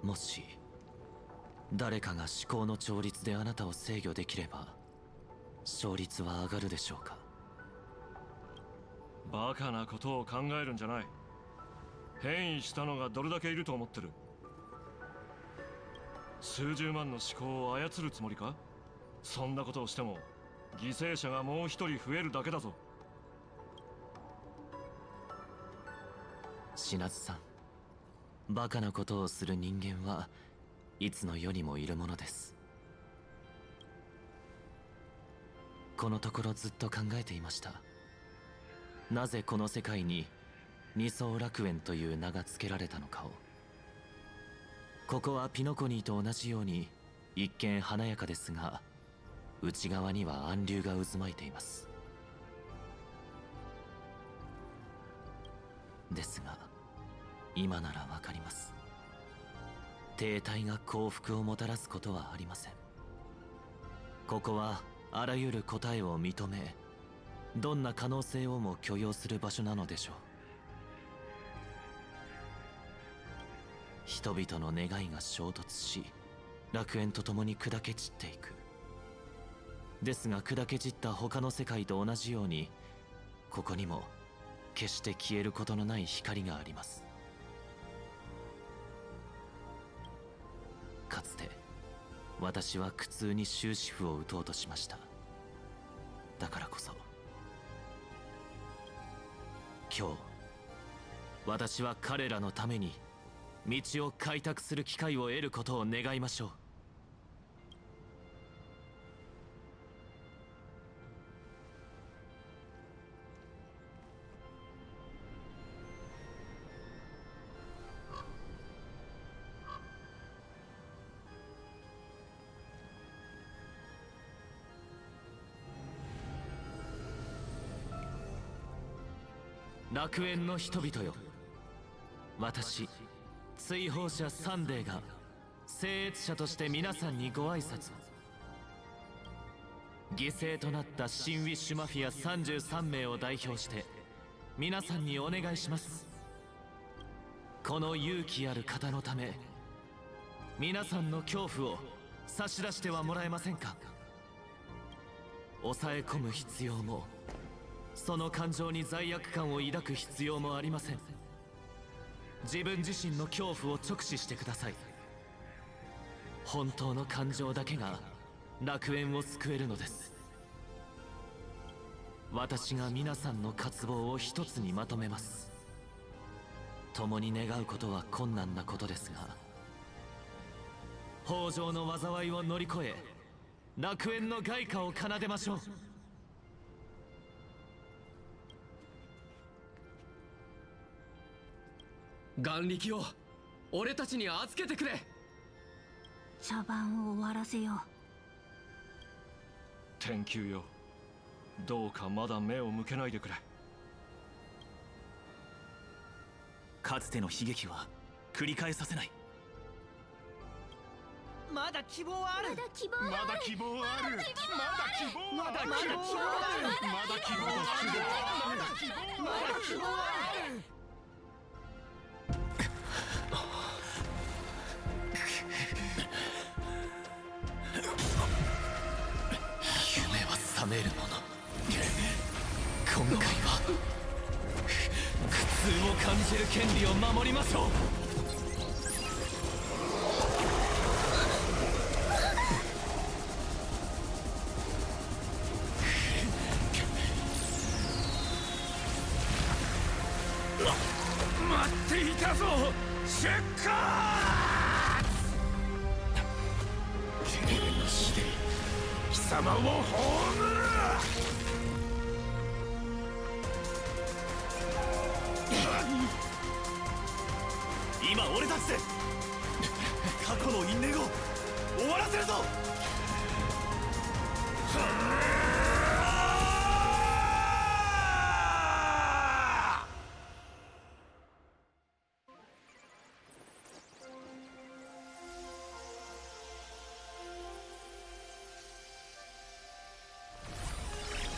もし誰かが思考の調律であなたを制御できれば勝率は上がるでしょうか？バカなことを考えるんじゃない。変異したのがどれだけいると思ってる？数十万の思考を操るつもりか？そんなことをしても犠牲者がもう一人増えるだけだぞ。品津さん、バカなことをする人間はいつの世にもいるものです。このところずっと考えていました。なぜこの世界に二層楽園という名が付けられたのかを。ここはピノコニーと同じように一見華やかですが、内側には暗流が渦巻いています。ですが今ならわかります。停滞が幸福をもたらすことはありません。ここはあらゆる答えを認め、どんな可能性をも許容する場所なのでしょう。人々の願いが衝突し、楽園と共に砕け散っていく。ですが砕け散った他の世界と同じように、ここにも決して消えることのない光があります。かつて私は苦痛に終止符を打とうとしました。だからこそ今日私は彼らのために道を開拓する機会を得ることを願いましょう。楽園の人々よ、私追放者サンデーが聖越者として皆さんにご挨拶。犠牲となった新ウィッシュマフィア33名を代表して皆さんにお願いします。この勇気ある方のため、皆さんの恐怖を差し出してはもらえませんか？抑え込む必要も、その感情に罪悪感を抱く必要もありません。自分自身の恐怖を直視してください。本当の感情だけが楽園を救えるのです。私が皆さんの渇望を一つにまとめます。共に願うことは困難なことですが、豊穣の災いを乗り越え楽園の凱歌を奏でましょう。眼力を俺たちに預けてくれ。茶番を終わらせよう。天球よ、どうかまだ目を向けないでくれ。かつての悲劇は繰り返させない。まだ希望はある。まだ希望はある。まだ希望はある。まだ希望はある。まだ希望はある。まだ希望はある。まだ希望はある。まだ希望はある。めるもの。今回は苦痛を感じる権利を守りましょう。待っていたぞ出荷。綺麗な死で貴様を葬る。今俺たちで過去の因縁を終わらせるぞ。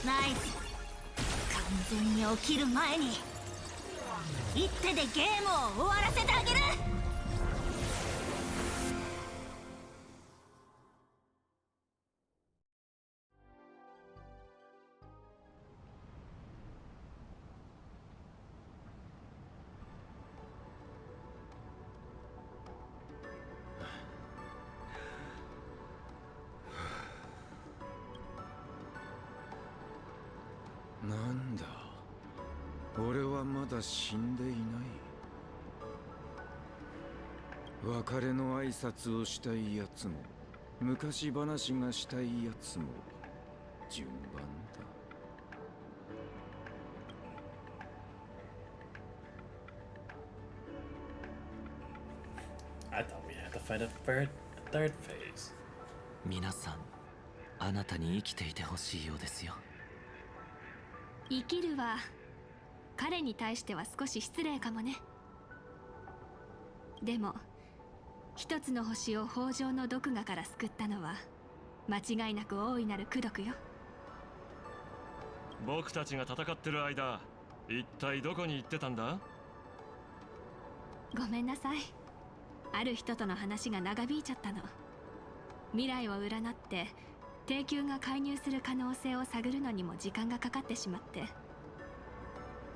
ナイス。完全に起きる前に一手でゲームを終わらせてあげる。なんだ、俺はまだ死んでいない。別れの挨拶をしたいやつも昔話がしたいやつも順番だ。I thought we had to fight a third phase. 皆さん、あなたに生きていてほしいようですよ。生きるは彼に対しては少し失礼かもね。でも一つの星を豊穣の毒牙から救ったのは間違いなく大いなる功徳よ。僕たちが戦ってる間、一体どこに行ってたんだ？ごめんなさい。ある人との話が長引いちゃったの。未来を占って帝宮が介入する可能性を探るのにも時間がかかってしまって。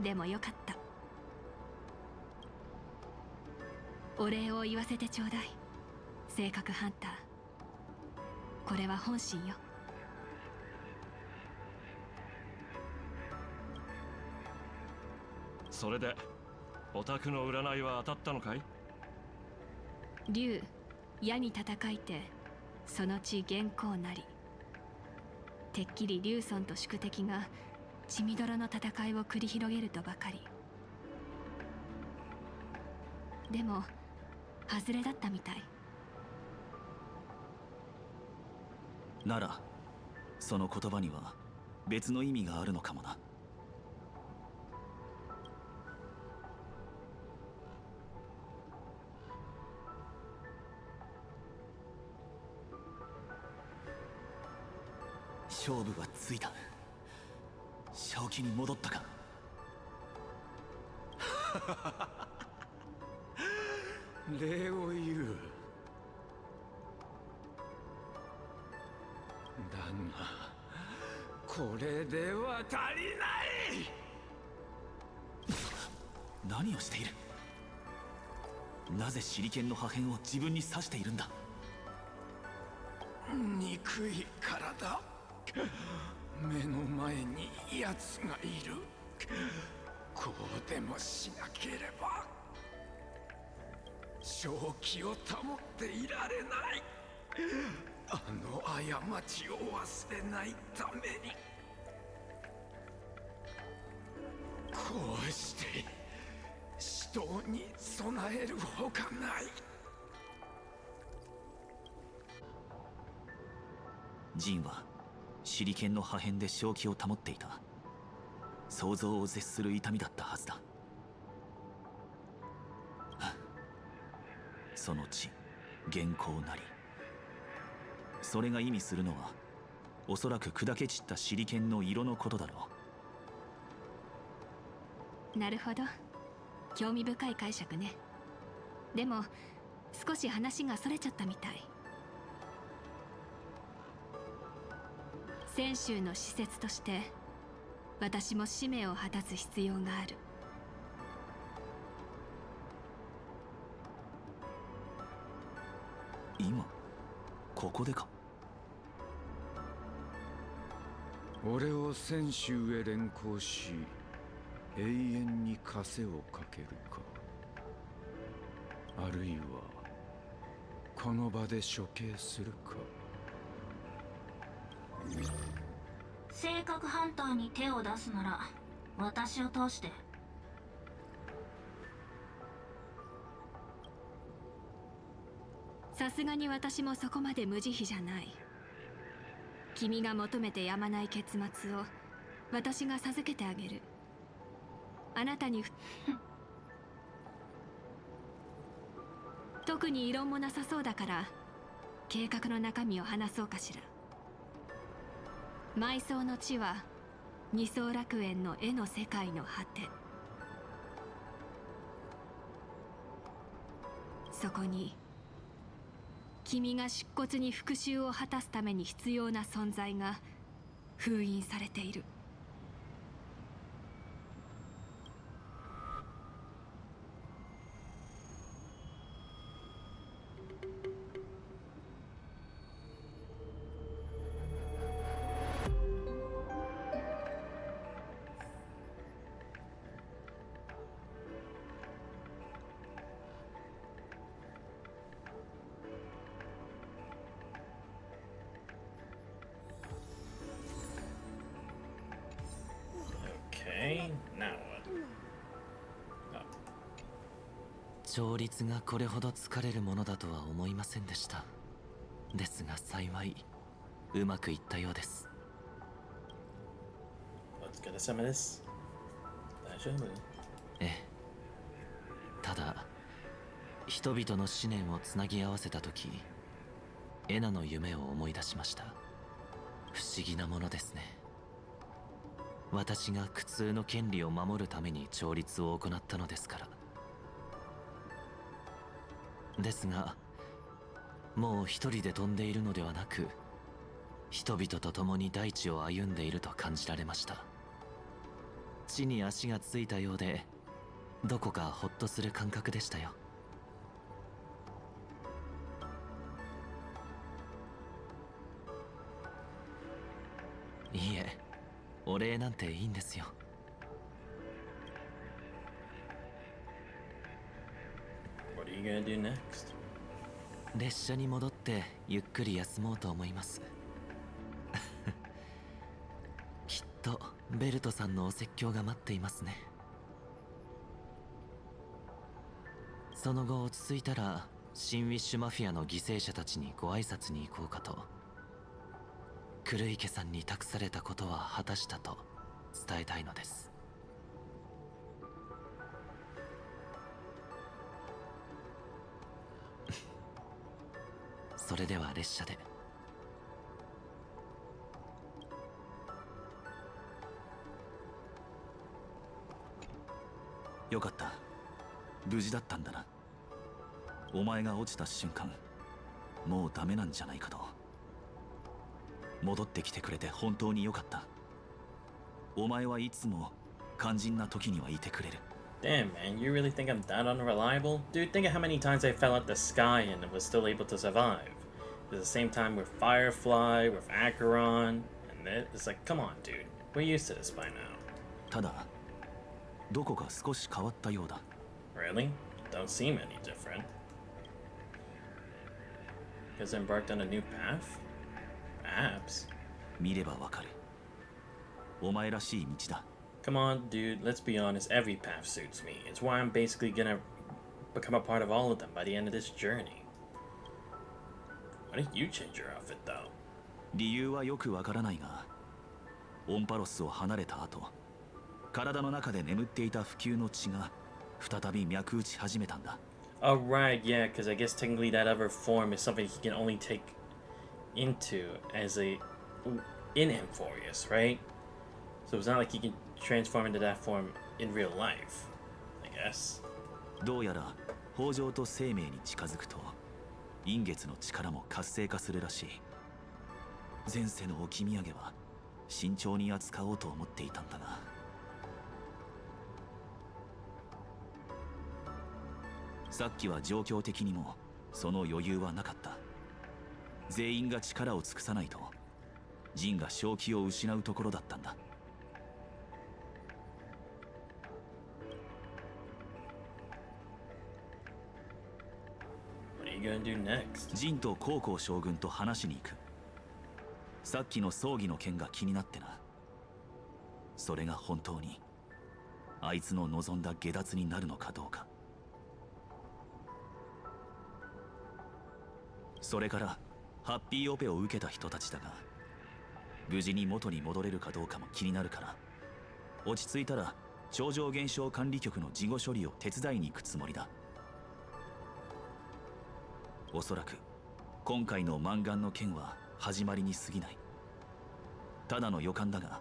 でもよかった。お礼を言わせてちょうだい、性格ハンター。これは本心よ。それでオタクの占いは当たったのかい？竜、矢に戦いてその地元寇なり。てっきり竜尊と宿敵が血みどろの戦いを繰り広げるとばかり。でも外れだったみたい。ならその言葉には別の意味があるのかもな。勝負はついた。正気に戻ったか。礼を言う。だがこれでは足りない。何をしている？なぜ手裏剣の破片を自分に刺しているんだ？憎い体。目の前に奴がいる。こうでもしなければ正気を保っていられない。あの過ちを忘れないために。こうして死闘に備えるほかない。ジンは手裏剣の破片で正気を保っていた。想像を絶する痛みだったはずだ。その地、元寇なり。それが意味するのはおそらく砕け散った手裏剣の色のことだろう。なるほど、興味深い解釈ね。でも少し話がそれちゃったみたい。泉州の施設として私も使命を果たす必要がある。今ここでか。俺を泉州へ連行し永遠に枷をかけるか、あるいはこの場で処刑するか。性格ハンターに手を出すなら私を通して。さすがに私もそこまで無慈悲じゃない。君が求めてやまない結末を私が授けてあげる。あなたに特に異論もなさそうだから計画の中身を話そうかしら。埋葬の地は二層楽園の絵の世界の果て。そこに君が出骨に復讐を果たすために必要な存在が封印されている。Okay, now what? 調律がこれほど疲れるものだとは思いませんでした。ですが幸いうまくいったようです。お疲れ様です。大丈夫？ええ。ただ人々の思念をつなぎ合わせた時、エナの夢を思い出しました。不思議なものですね。私が苦痛の権利を守るために調律を行ったのですから。ですがもう一人で飛んでいるのではなく、人々と共に大地を歩んでいると感じられました。地に足がついたようで、どこかほっとする感覚でしたよ。いいえ、お礼なんていいんですよ。What are you gonna do next? 列車に戻ってゆっくり休もうと思います。きっとベルトさんのお説教が待っていますね。その後落ち着いたら新ウィッシュマフィアの犠牲者たちにご挨拶に行こうかと。クルイケさんに託されたことは果たしたと伝えたいのです。それでは列車で。よかった、無事だったんだな。お前が落ちた瞬間、もうダメなんじゃないかと。戻ってきてくれて本当によかった。お前はいつも肝心な時にはいてくれる。Damn, man, you really think I'm that unreliable? Dude, think of how many times I fell out the sky and was still able to survive. At the same time with Firefly, with Acheron, and it's like, come on, dude. We're used to this by now. ただ、どこか少し変わったようだ。Really? Don't seem any different. Has embarked on a new path? Perhaps. 見ればわかる。お前らしい道だ。Come on, dude, let's be honest, every path suits me. It's why I'm basically gonna become a part of all of them by the end of this journey. Why did you change your outfit, though? 理由はよくわからないが、オンパロスを離れた後、体の中で眠っていた不朽の血が再び脈打ち始めたんだ。Oh, right, yeah, because I guess technically that other form is something he can only take into as a in Amphorius, right? So it's not like he can transform into that form in real life, I guess. どうやら北条と生命に近づくと陰月の力も活性化するらしい。前世の置き土産は慎重に扱おうと思っていたんだが、さっきは状況的にもその余裕はなかった。全員が力を尽くさないとジンが正気を失うところだったんだ。ジンとコウコウ将軍と話しに行く。さっきの葬儀の件が気になってな。それが本当にあいつの望んだ下脱になるのかどうか。それからハッピーオペを受けた人たちだが、無事に元に戻れるかどうかも気になるから、落ち着いたら超常現象管理局の事後処理を手伝いに行くつもりだ。おそらく今回のマンガンの件は始まりに過ぎない。ただの予感だが、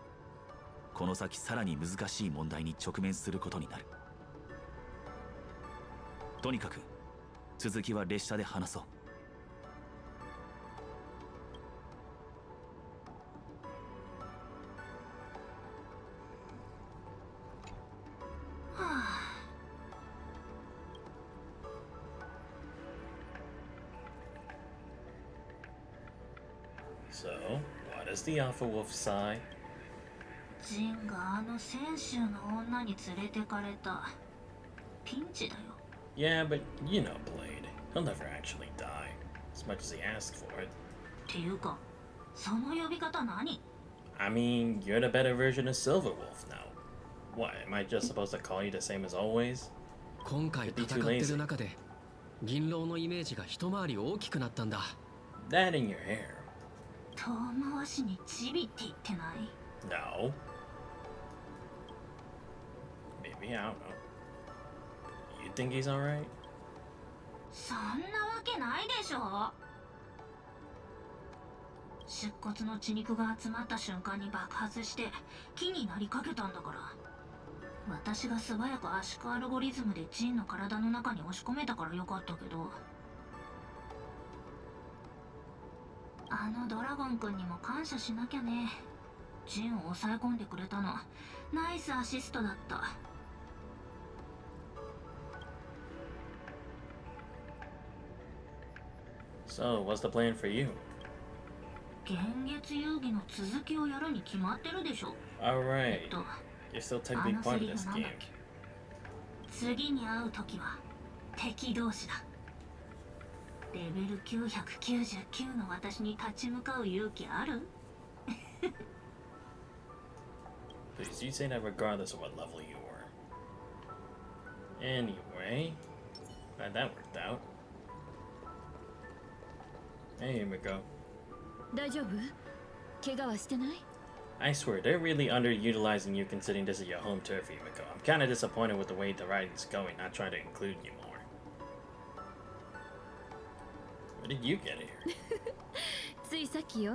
この先さらに難しい問題に直面することになる。とにかく続きは列車で話そう。So, what does the Alpha Wolf say? ジンがあの泉州の女に連れてかれた。ピンチだよ。Yeah, but you know Blade. He'll never actually die, as much as he asked for it. っていうか、その呼び方何？ I mean, you're the better version of Silver Wolf now. What, am I just supposed to call you the same as always? 今回戦ってる中で銀狼のイメージが一回り大きくなったんだ。 That in your hair. 遠回しにチビって言ってない？ No. Maybe, I don't know. You think he's alright? そんなわけないでしょ。出骨の血肉が集まった瞬間に爆発して木になりかけたんだから。私が素早く圧縮アルゴリズムでジンの体の中に押し込めたからよかったけど、あのドラゴン君にも感謝しなきゃね。ジンを抑え込んでくれたのナイスアシストだった。So, what's the plan for you? 幻月遊戯の続きをやるに決まってるでしょ。 Alright. You're still technically part of this game. 次に会う時は敵同士だ。レベル999の私に立ち向かう勇気ある？ Please, you say that regardless of what level you were. Anyway, glad that worked out. Hey, Himiko. 大丈夫？怪我はしてない？ I swear, they're really underutilizing you considering this is your home turf, Himiko. I'm kinda disappointed with the way the writing's going, not trying to include you more. Where did you get here? ついさっきよ。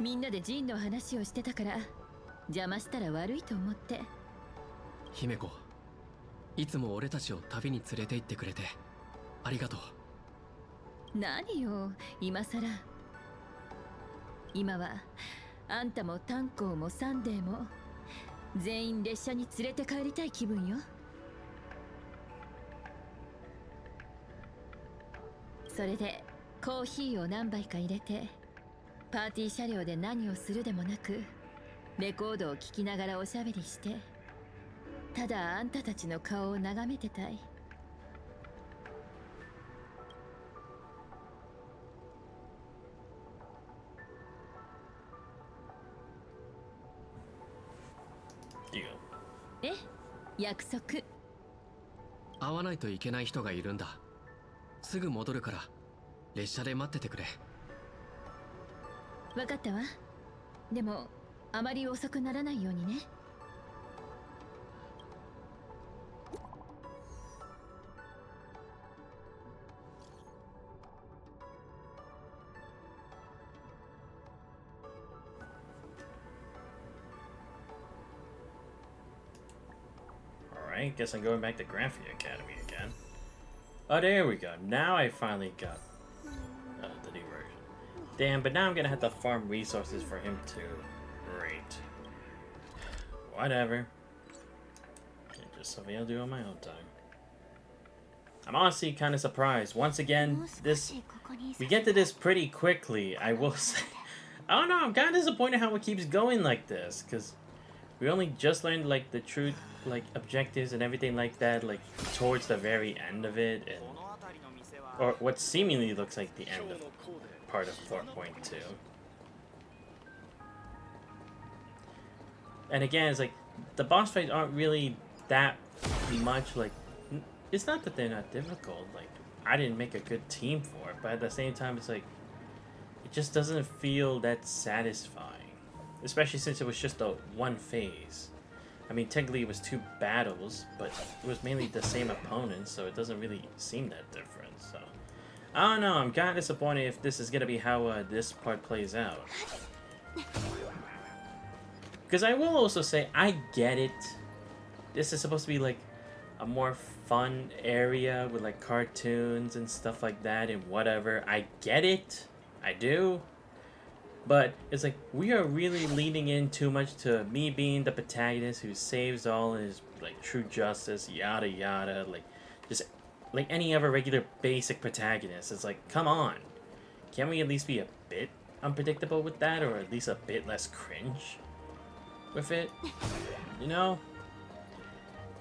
みんなでジンの話をしてたから邪魔したら悪いと思って。姫子、いつも俺たちを旅に連れて行ってくれてありがとう。何よ、今さら。今はあんたもタンコーもサンデーも全員列車に連れて帰りたい気分よ。それでコーヒーを何杯か入れてパーティー車両で何をするでもなくレコードを聴きながらおしゃべりして、ただあんたたちの顔を眺めてたい。え、約束。会わないといけない人がいるんだ。すぐ戻るから列車で待っててくれ。分かったわ。でもあまり遅くならないようにね。Alright, guess I'm going back to Graphia Academy again. Oh, there we go. Now I finally got the new version. Damn, but now I'm gonna have to farm resources for him too. Great. Whatever. Just something I'll do on my own time. I'm honestly kind of surprised. Once again, we get to this pretty quickly, I will say. I don't know, I'm kind of disappointed how it keeps going like this, because we only just learned, like, the true, like, objectives and everything like that, like, towards the very end of it, and, or what seemingly looks like the end of part of 4.2. And again, it's like, the boss fights aren't really that much, like, it's not that they're not difficult, like, I didn't make a good team for it, but at the same time, it's like, it just doesn't feel that satisfying. Especially since it was just a one phase. I mean, technically it was 2 battles, but it was mainly the same opponents, so it doesn't really seem that different, so. I don't know, I'm kind of disappointed if this is going to be how this part plays out. Because I will also say, I get it. This is supposed to be like a more fun area with like cartoons and stuff like that and whatever. I get it. I do. But it's like, we are really leaning in too much to me being the protagonist who saves all his like true justice, yada yada, like just like any other regular basic protagonist. It's like, come on. Can't we at least be a bit unpredictable with that, or at least a bit less cringe with it? You know?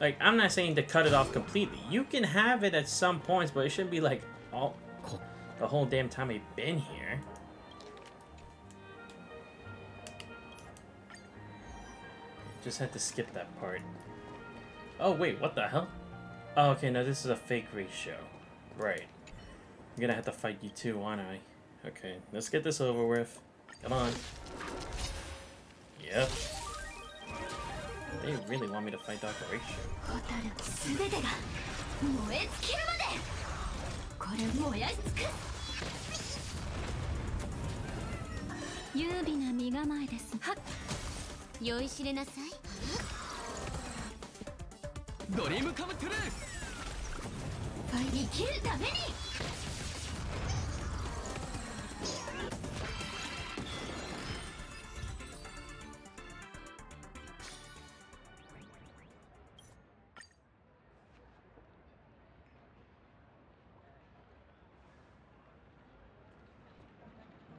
Like, I'm not saying to cut it off completely. You can have it at some points, but it shouldn't be like all the whole damn time we've been here. Just had to skip that part. Oh wait, what the hell? Oh, okay, no, this is a fake ratio. Right. I'm gonna have to fight you too, aren't I? Okay, let's get this over with. Come on. Yep. They really want me to fight Dr. Ratio.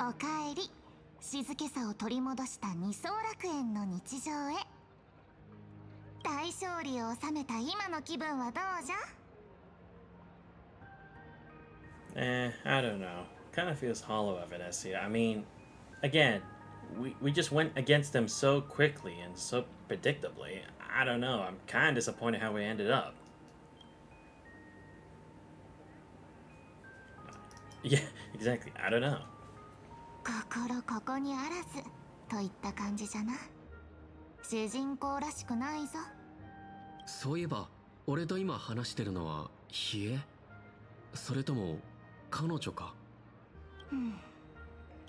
おかえり。静けさを取り戻した二層楽園の日常へ。大勝利を収めた今の気分はどうじゃ？ I don't know. Kind of feels hollow of it, SC. I mean, again, we just went against them so quickly and so predictably. I don't know. I'm kind of disappointed how we ended up. Yeah, exactly. I don't know. 心ここにあらずといった感じじゃな。主人公らしくないぞ。そういえば俺と今話してるのはヒエ？それとも彼女か？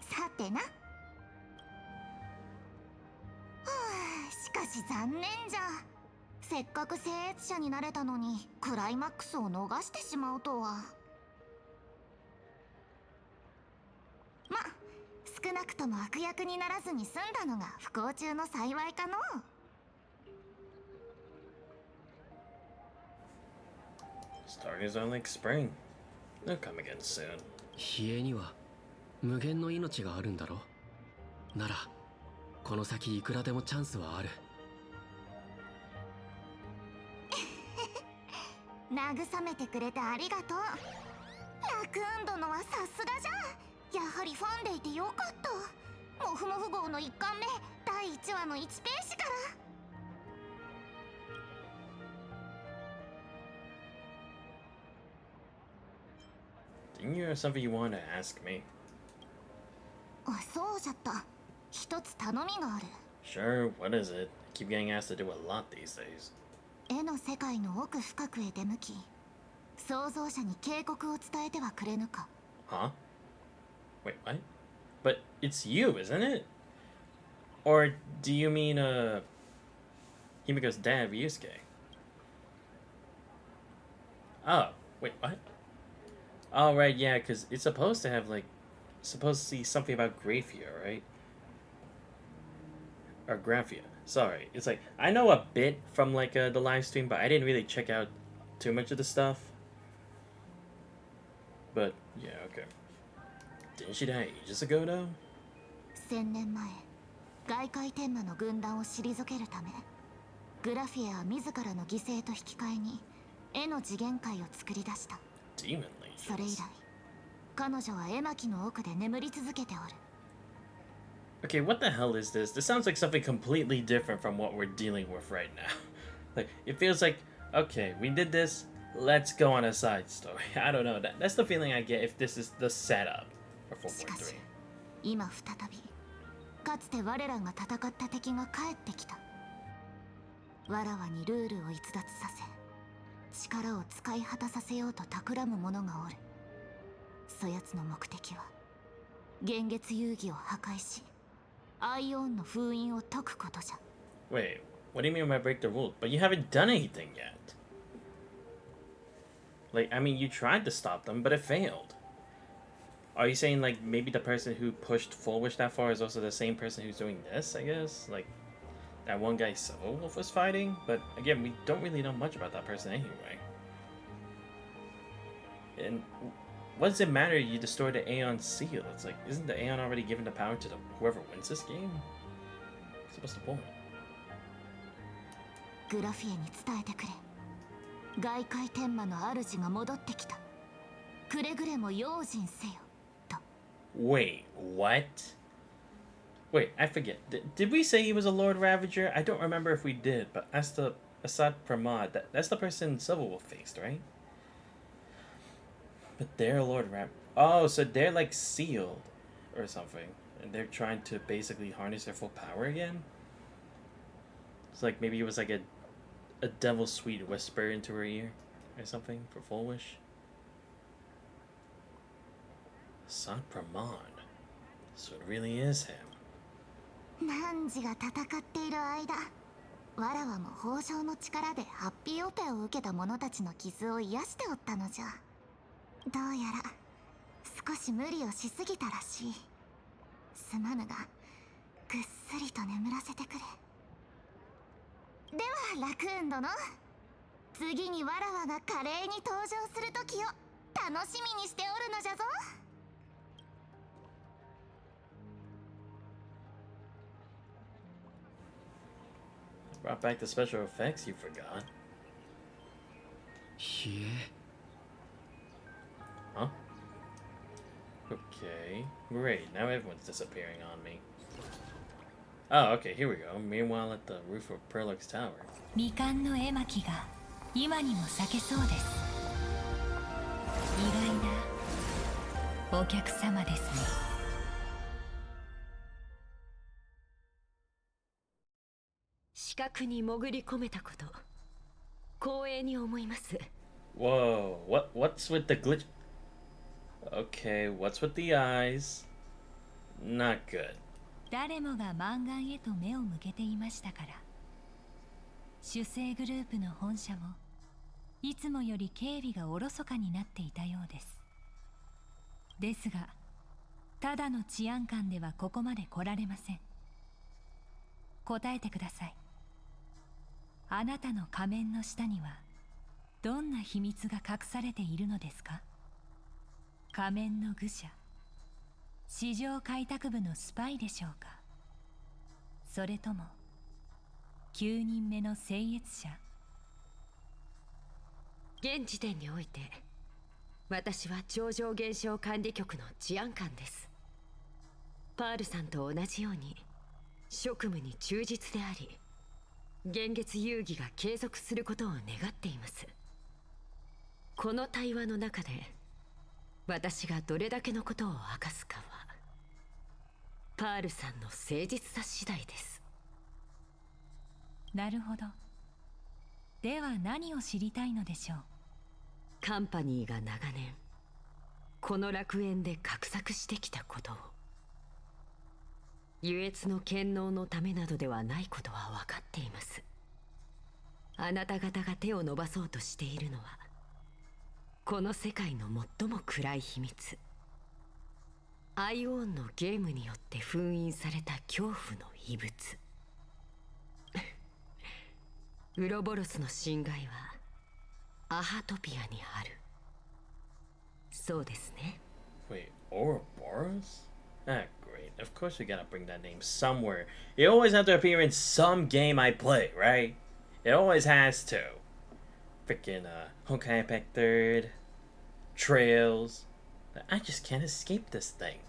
さてな。しかし残念じゃ。せっかく聖越者になれたのにクライマックスを逃してしまうとは。ま、少なくとも悪役にならずに済んだのが不幸中の幸いかのう。Starters are like spring. They'll come again soon. ヒエには無限の命があるんだろ？ならこの先いくらでもチャンスはある。慰めてくれてありがとう。ラクーン殿はさすがじゃ。やはりファンでいてよかった。モフモフ号の1巻目第1話の1ページから。Didn't you have something you want to ask me? あ、そうじゃった。一つ頼みがある。Sure, what is it? I keep getting asked to do a lot these days. 絵の世界の奥深くへ出向き、創造者に警告を伝えてはくれぬか。Huh? Wait, what? But it's you, isn't it? Or do you mean, Himiko's dad, Ryusuke? Oh, wait, what? Oh, right, yeah, because it's supposed to have, like, supposed to see something about Grafia, right? or Graphia. Sorry, it's like I know a bit from like the live stream, but I didn't really check out too much of the stuff. But yeah, okay. Didn't she die ages ago though? 1000年前、外界天魔の軍団を退けるため、グラフィアは自らの犠牲と引き換えに絵の次元界を作り出した。Demon それ以来、彼女は絵巻の奥で眠り続けておる。Okay, what the hell is this? This sounds like something completely different from what we're dealing with right now. Like, it feels like, okay, we did this, let's go on a side story. I don't know. That's the feeling I get if this is the setup for 4.3. 今再び、かつて我らが戦った敵が帰ってきた。わらわにルールを逸脱させ、力を使い果たさせようと企む者がおる。そやつの目的は、幻月遊戯を破壊し、アイオンの封印を解くことじゃ。Wait, what do you mean by break the rules? But you haven't done anything yet. Like, I mean, you tried to stop them, but it failed. Are you saying, like, maybe the person who pushed Full Wish that far is also the same person who's doing this, I guess? Like, that one guy Silver Wolf was fighting? But, again, we don't really know much about that person anyway. And what does it matter you destroy the Aeon seal? It's like, isn't the Aeon already given the power to whoever wins this game? So what's the point? グラフィエに伝えてくれ。外界天魔の主が戻ってきた。くれぐれも用心せよ。と。Wait, what? Wait, I forget. Did we say he was a Lord Ravager? I don't remember if we did, but as the Assad Pramad, that's the person Silverwolf faced, right? But they're Lord Rap. Oh, so they're like sealed or something. And they're trying to basically harness their full power again? It's like maybe it was like a devil's sweet whisper into her ear or something for Full Wish. Assad Pramad. So it really is him. 汝が戦っている間、わらわも豊穣の力でハッピーオペを受けた者たちの傷を癒しておったのじゃ。どうやら少し無理をしすぎたらしい。すまぬが、ぐっすりと眠らせてくれ。ではラクーン殿、次にわらわが華麗に登場する時を楽しみにしておるのじゃぞ。Brought back the special effects you forgot. Yeah. Huh? Okay. Great, now everyone's disappearing on me. Oh, okay, here we go. Meanwhile at the roof of Perlux Tower. 未完の絵巻が今にも咲けそうです。意外なお客様ですね。視覚に潜り込めたこと、光栄に思います。Whoa, what's with the glitch? Okay, what's with the eyes? Not good. 誰もがマンガンへと目を向けていましたから。主催グループの本社もいつもより警備がおろそかになっていたようです。ですが、ただの治安官ではここまで来られません。答えてください。あなたの仮面の下にはどんな秘密が隠されているのですか？仮面の愚者、市場開拓部のスパイでしょうか？それとも9人目の聖越者？現時点において私は超常現象管理局の治安官です。パールさんと同じように職務に忠実であり、幻月遊戯が継続することを願っています。この対話の中で私がどれだけのことを明かすかはパールさんの誠実さ次第です。なるほど。では何を知りたいのでしょう？カンパニーが長年この楽園で画策してきたことを。優越の権能のためなどではないことは分かっています。あなた方が手を伸ばそうとしているのはこの世界の最も暗い秘密、アイオーンのゲームによって封印された恐怖の遺物。ウロボロスの侵害はアハトピアにある。そうですね。 Wait, Ouroboros? Ah, great. Of course we gotta bring that name somewhere. It always has to appear in some game I play, right? It always has to. Freaking Honkai Impact 3rd, Trails. I just can't escape this thing.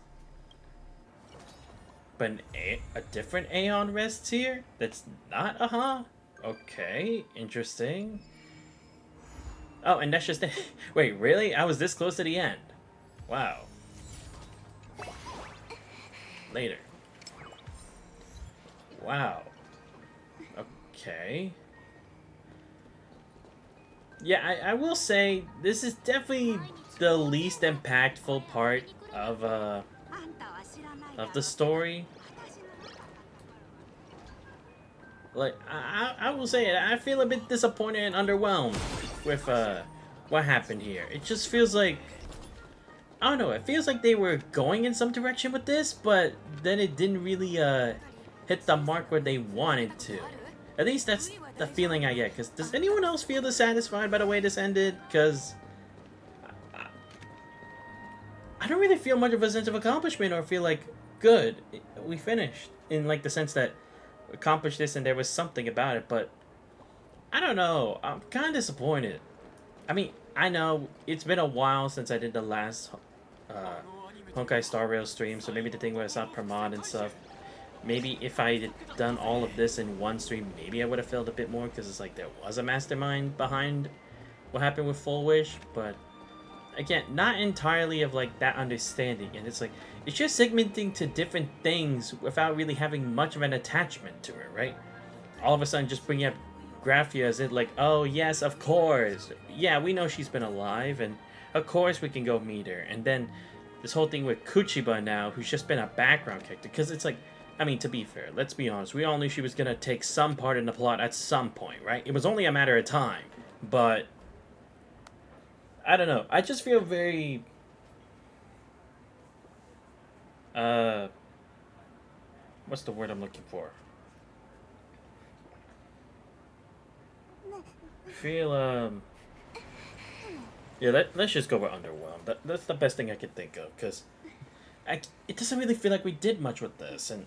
But a different Aeon rests here? That's not Okay, interesting. Oh, and that's just it. Wait, really? I was this close to the end. Wow. Later. Wow. Okay. Yeah, I will say this is definitely the least impactful part of the story. Like, I will say it, I feel a bit disappointed and underwhelmed with what happened here. It just feels like, I don't know, it feels like they were going in some direction with this, but then it didn't really hit the mark where they wanted to. At least that's the feeling I get. Because does anyone else feel dissatisfied by the way this ended? Because I don't really feel much of a sense of accomplishment or feel like, good, we finished. In like the sense that we accomplished this and there was something about it, but I don't know. I'm kind of disappointed. I mean, I know it's been a while since I did the last Honkai Star Rail stream, so maybe the thing where it's not per mod and stuff. Maybe if I had done all of this in one stream, maybe I would have felt a bit more, because it's like there was a mastermind behind what happened with Full Wish, but again, not entirely of like that understanding, and it's like, it's just segmenting to different things without really having much of an attachment to it, right? All of a sudden just bringing up Graphia as it like, oh yes, of course, yeah, we know she's been alive, and of course we can go meet her, and then this whole thing with Kuchiba now, who's just been a background character, because it's like, I mean, to be fair, let's be honest, we all knew she was gonna take some part in the plot at some point, right? It was only a matter of time, but I don't know, I just feel very what's the word I'm looking for? Feel yeah, let's just go with underwhelmed. That's the best thing I could think of, because it doesn't really feel like we did much with this, and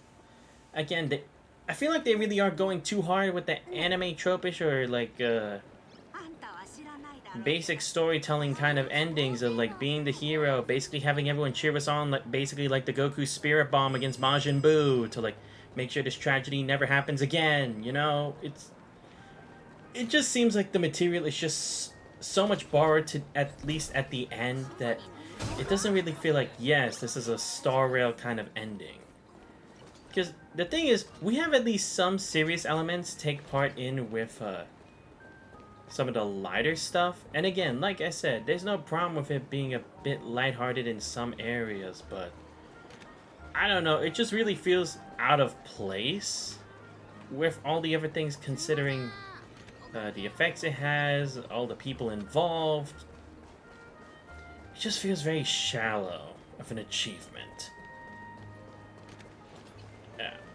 again, I feel like they really are going too hard with the anime tropish or like basic storytelling kind of endings of like being the hero, basically having everyone cheer us on, like basically like the Goku Spirit Bomb against Majin Buu to like make sure this tragedy never happens again, you know? It just seems like the material is just so much borrowed to at least at the end that it doesn't really feel like, yes, this is a Star Rail kind of ending. Because the thing is, we have at least some serious elements take part in with some of the lighter stuff. And again, like I said, there's no problem with it being a bit lighthearted in some areas, but I don't know, it just really feels out of place with all the other things, considering the effects it has, all the people involved. It just feels very shallow of an achievement.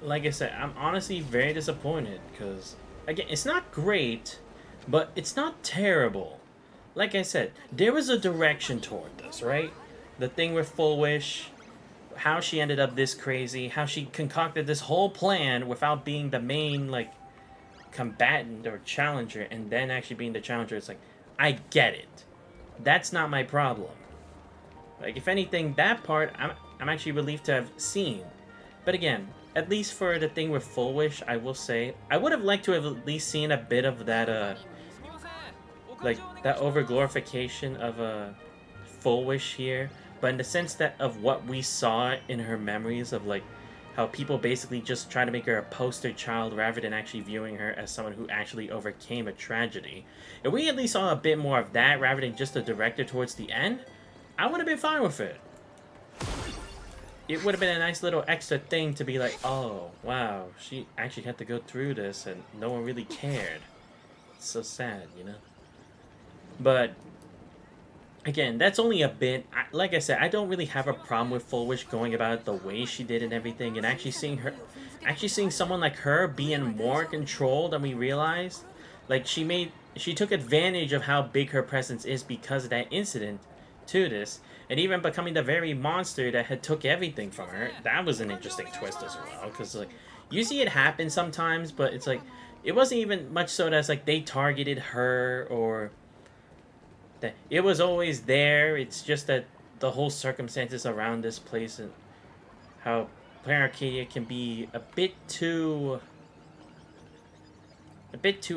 Like I said, I'm honestly very disappointed, because again, it's not great, but it's not terrible. Like I said, there was a direction toward this, right? The thing with Full Wish, how she ended up this crazy, how she concocted this whole plan without being the main, like, combatant or challenger, and then actually being the challenger. It's like, I get it. That's not my problem. Like, if anything, that part, I'm actually relieved to have seen. But again, at least for the thing with Full Wish, I will say, I would have liked to have at least seen a bit of that, like, that over-glorification of Full Wish here, but in the sense that of what we saw in her memories of, like, how people basically just try to make her a poster child rather than actually viewing her as someone who actually overcame a tragedy. If we at least saw a bit more of that rather than just the director towards the end, I would have been fine with it. It would have been a nice little extra thing to be like, oh, wow, she actually had to go through this and no one really cared. It's so sad, you know? But again, that's only a bit. Like I said, I don't really have a problem with Full Wish going about it the way she did and everything, and actually seeing someone like her being more in control than we realized. Like, she took advantage of how big her presence is because of that incident to this, and even becoming the very monster that had took everything from her. That was an interesting twist as well, because, like, you see it happen sometimes, but it's like, it wasn't even much so that it's like they targeted her, or that it was always there. It's just that the whole circumstances around this place and how Planet Arcadia can be a bit too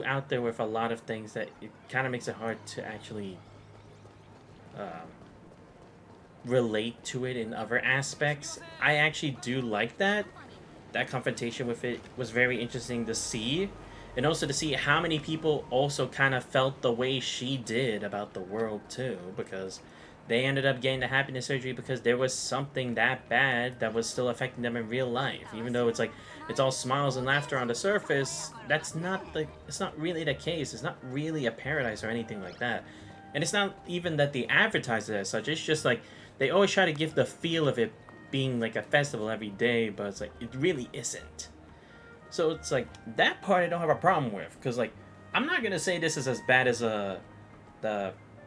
out there with a lot of things, that it kind of makes it hard to actually relate to it in other aspects. I actually do like that. That confrontation with it was very interesting to see, and also to see how many people also kind of felt the way she did about the world too, because they ended up getting the happiness surgery because there was something that bad that was still affecting them in real life. Even though it's like, it's all smiles and laughter on the surface, it's not really the case. It's not really a paradise or anything like that. And it's not even that they advertise it as such. It's just like, they always try to give the feel of it being like a festival every day, but it's like, it really isn't. So it's like, that part I don't have a problem with, because like, I'm not gonna say this is as bad as the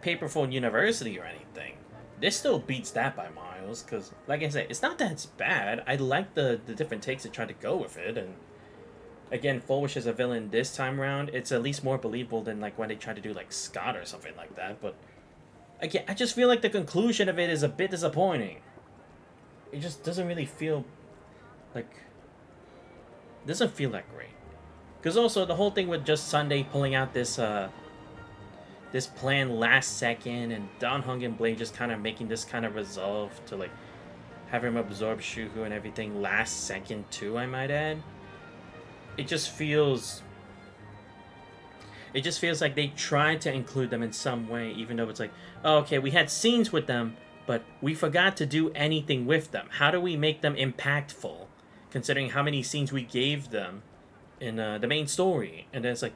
Paperfold University or anything. This still beats that by miles, because like I said, it's not that it's bad. I like the different takes that try to go with it, and again, Fulwish as a villain this time around, it's at least more believable than like when they try to do like Scott or something like that. But again, I just feel like the conclusion of it is a bit disappointing. It just doesn't really feel like, doesn't feel that great. Because also the whole thing with just Sunday pulling out this this plan last second, and Don Hung and Blade just kind of making this kind of resolve to like have him absorb Shuhu and everything last second too, I might add. It just feels like they tried to include them in some way, even though it's like, oh, okay, we had scenes with them, but we forgot to do anything with them. How do we make them impactful, considering how many scenes we gave them in the main story? And then it's like,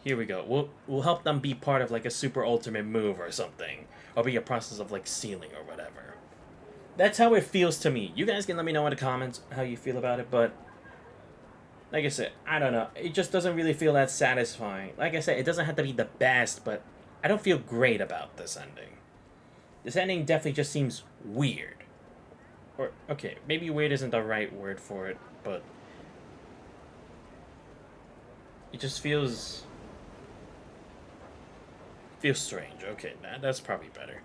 here we go. We'll help them be part of like a super ultimate move or something, or be a process of like sealing or whatever. That's how it feels to me. You guys can let me know in the comments how you feel about it, but like I said, I don't know. It just doesn't really feel that satisfying. Like I said, it doesn't have to be the best, but I don't feel great about this ending. This ending definitely just seems weird. Or, okay, maybe weird isn't the right word for it, but it just feels strange. Okay, that's probably better.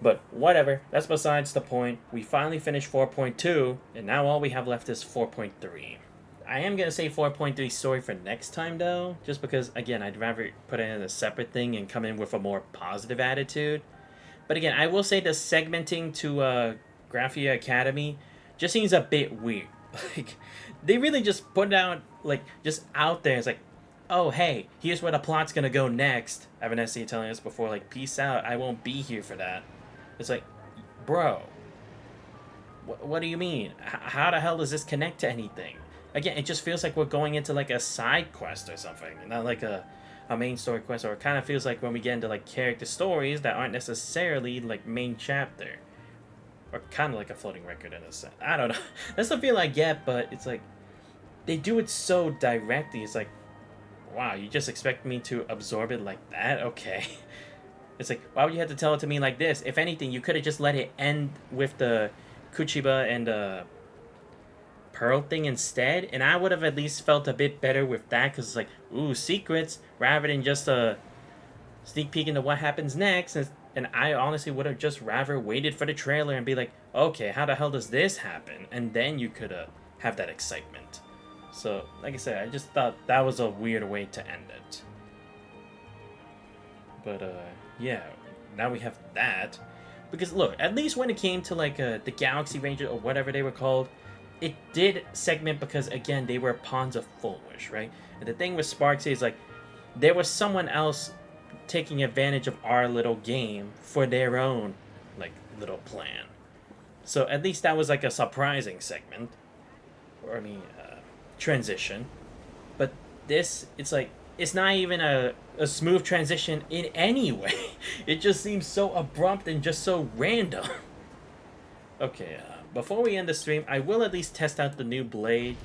But whatever, that's besides the point. We finally finished 4.2, and now all we have left is 4.3. I am going to say 4.3 story for next time, though, just because, again, I'd rather put it in a separate thing and come in with a more positive attitude. But again, I will say the segmenting to Graphia Academy just seems a bit weird. Like, they really just put it out, like, just out there. It's like, oh, hey, here's where the plot's going to go next. I have an essay telling us before, like, peace out, I won't be here for that. It's like, bro, what do you mean? How the hell does this connect to anything? Again, it just feels like we're going into like a side quest or something, not like a main story quest. Or it kind of feels like when we get into like character stories that aren't necessarily like main chapter, or kind of like a floating record in a sense. I don't know. That's the feel I get, but it's like they do it so directly. It's like, wow, you just expect me to absorb it like that? Okay. It's like, why would you have to tell it to me like this? If anything, you could have just let it end with the Kuchiba and Pearl thing instead, and I would have at least felt a bit better with that, because it's like, ooh, secrets, rather than just a sneak peek into what happens next. And I honestly would have just rather waited for the trailer and be like, okay, how the hell does this happen? And then you could have that excitement. So, like I said, I just thought that was a weird way to end it. But, yeah, now we have that. Because, look, at least when it came to, like, the Galaxy Rangers, or whatever they were called, it did segment because, again, they were pawns of Fulwish, right? And the thing with Sparksy is, like, there was someone else taking advantage of our little game for their own, like, little plan. So, at least that was, like, a surprising segment. Or, I mean, transition. But this, it's like, it's not even a smooth transition in any way. It just seems so abrupt and just so random. Okay, before we end the stream, I will at least test out the new blade.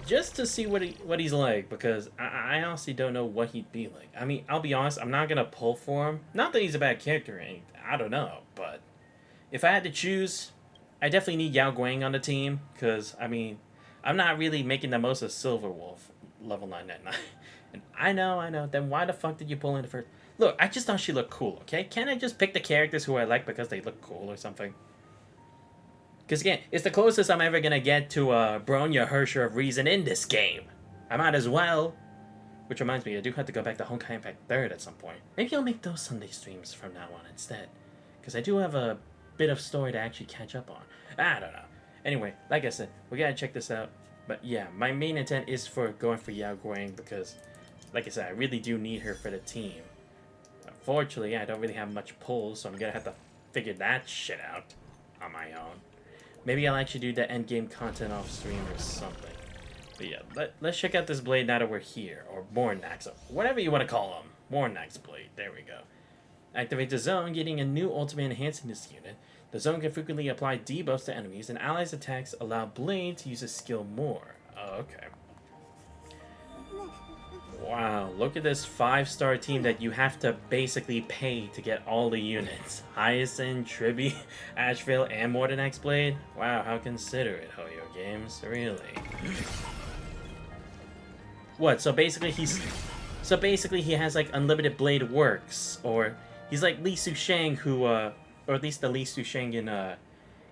just to see what he's like, because I honestly don't know what he'd be like. I mean, I'll be honest, I'm not gonna pull for him. Not that he's a bad character or anything. I don't know, but if I had to choose, I definitely need Yao Guang on the team, because I mean, I'm not really making the most of Silver Wolf level 999. And I know. Then why the fuck did you pull in the first? Look, I just thought she looked cool. Okay, can't I just pick the characters who I like because they look cool or something? Because again, it's the closest I'm ever gonna get to Bronya Hersher of Reason in this game. I might as well. Which reminds me, I do have to go back to Honkai Impact 3rd at some point. Maybe I'll make those Sunday streams from now on instead. Because I do have a bit of story to actually catch up on. I don't know. Anyway, like I said, we gotta check this out. But yeah, my main intent is for going for Yao Guang because, like I said, I really do need her for the team. Unfortunately, I don't really have much pull, so I'm gonna have to figure that shit out on my own. Maybe I'll actually do the endgame content off stream or something. But yeah, let's check out this blade now that we're here. Or Mornax, whatever you want to call him. Mornax blade, there we go. Activate the zone, getting a new ultimate enhancing this unit. The zone can frequently apply debuffs to enemies, and allies' attacks allow Blade to use his skill more. Oh, okay. Wow, look at this 5-star team that you have to basically pay to get all the units. Hyacinth, Tribi, Asheville, and Mornax Blade? Wow, how considerate, Hoyo Games. Really? What, so basically he has like unlimited blade works, or he's like Li Sushang who, or at least the Li Sushang in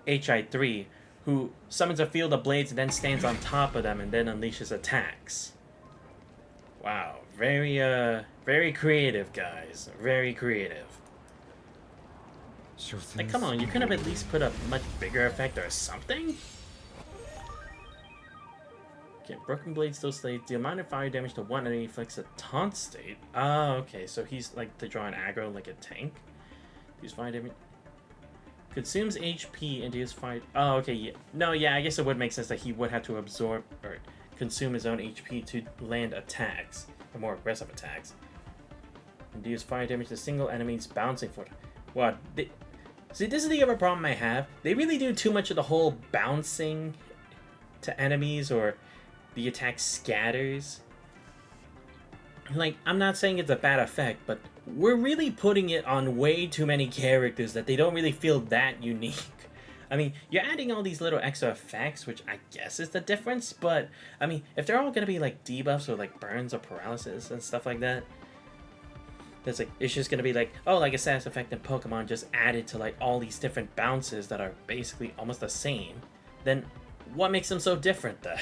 HI3, who summons a field of blades and then stands on top of them and then unleashes attacks. Wow, very creative, guys. Very creative. Like, come on, you could have at least put a much bigger effect or something? Okay, Broken Blade still states the amount of fire damage to one enemy inflicts a taunt state. Oh, okay, so he's like to draw an aggro like a tank. Use fire damage. Consumes HP and deals fire. Oh, okay, yeah. No, yeah, I guess it would make sense that he would have to absorb or consume his own HP to land attacks, or more aggressive attacks. And deals fire damage to single enemies bouncing for. What? See, this is the other problem I have. They really do too much of the whole bouncing to enemies or the attack scatters. Like, I'm not saying it's a bad effect, but we're really putting it on way too many characters that they don't really feel that unique. I mean, you're adding all these little extra effects, which I guess is the difference, but, I mean, if they're all gonna be like debuffs or like burns or paralysis and stuff like that, that's like, it's just gonna be like, oh, like a status effect in Pokemon just added to like all these different bounces that are basically almost the same, then what makes them so different then?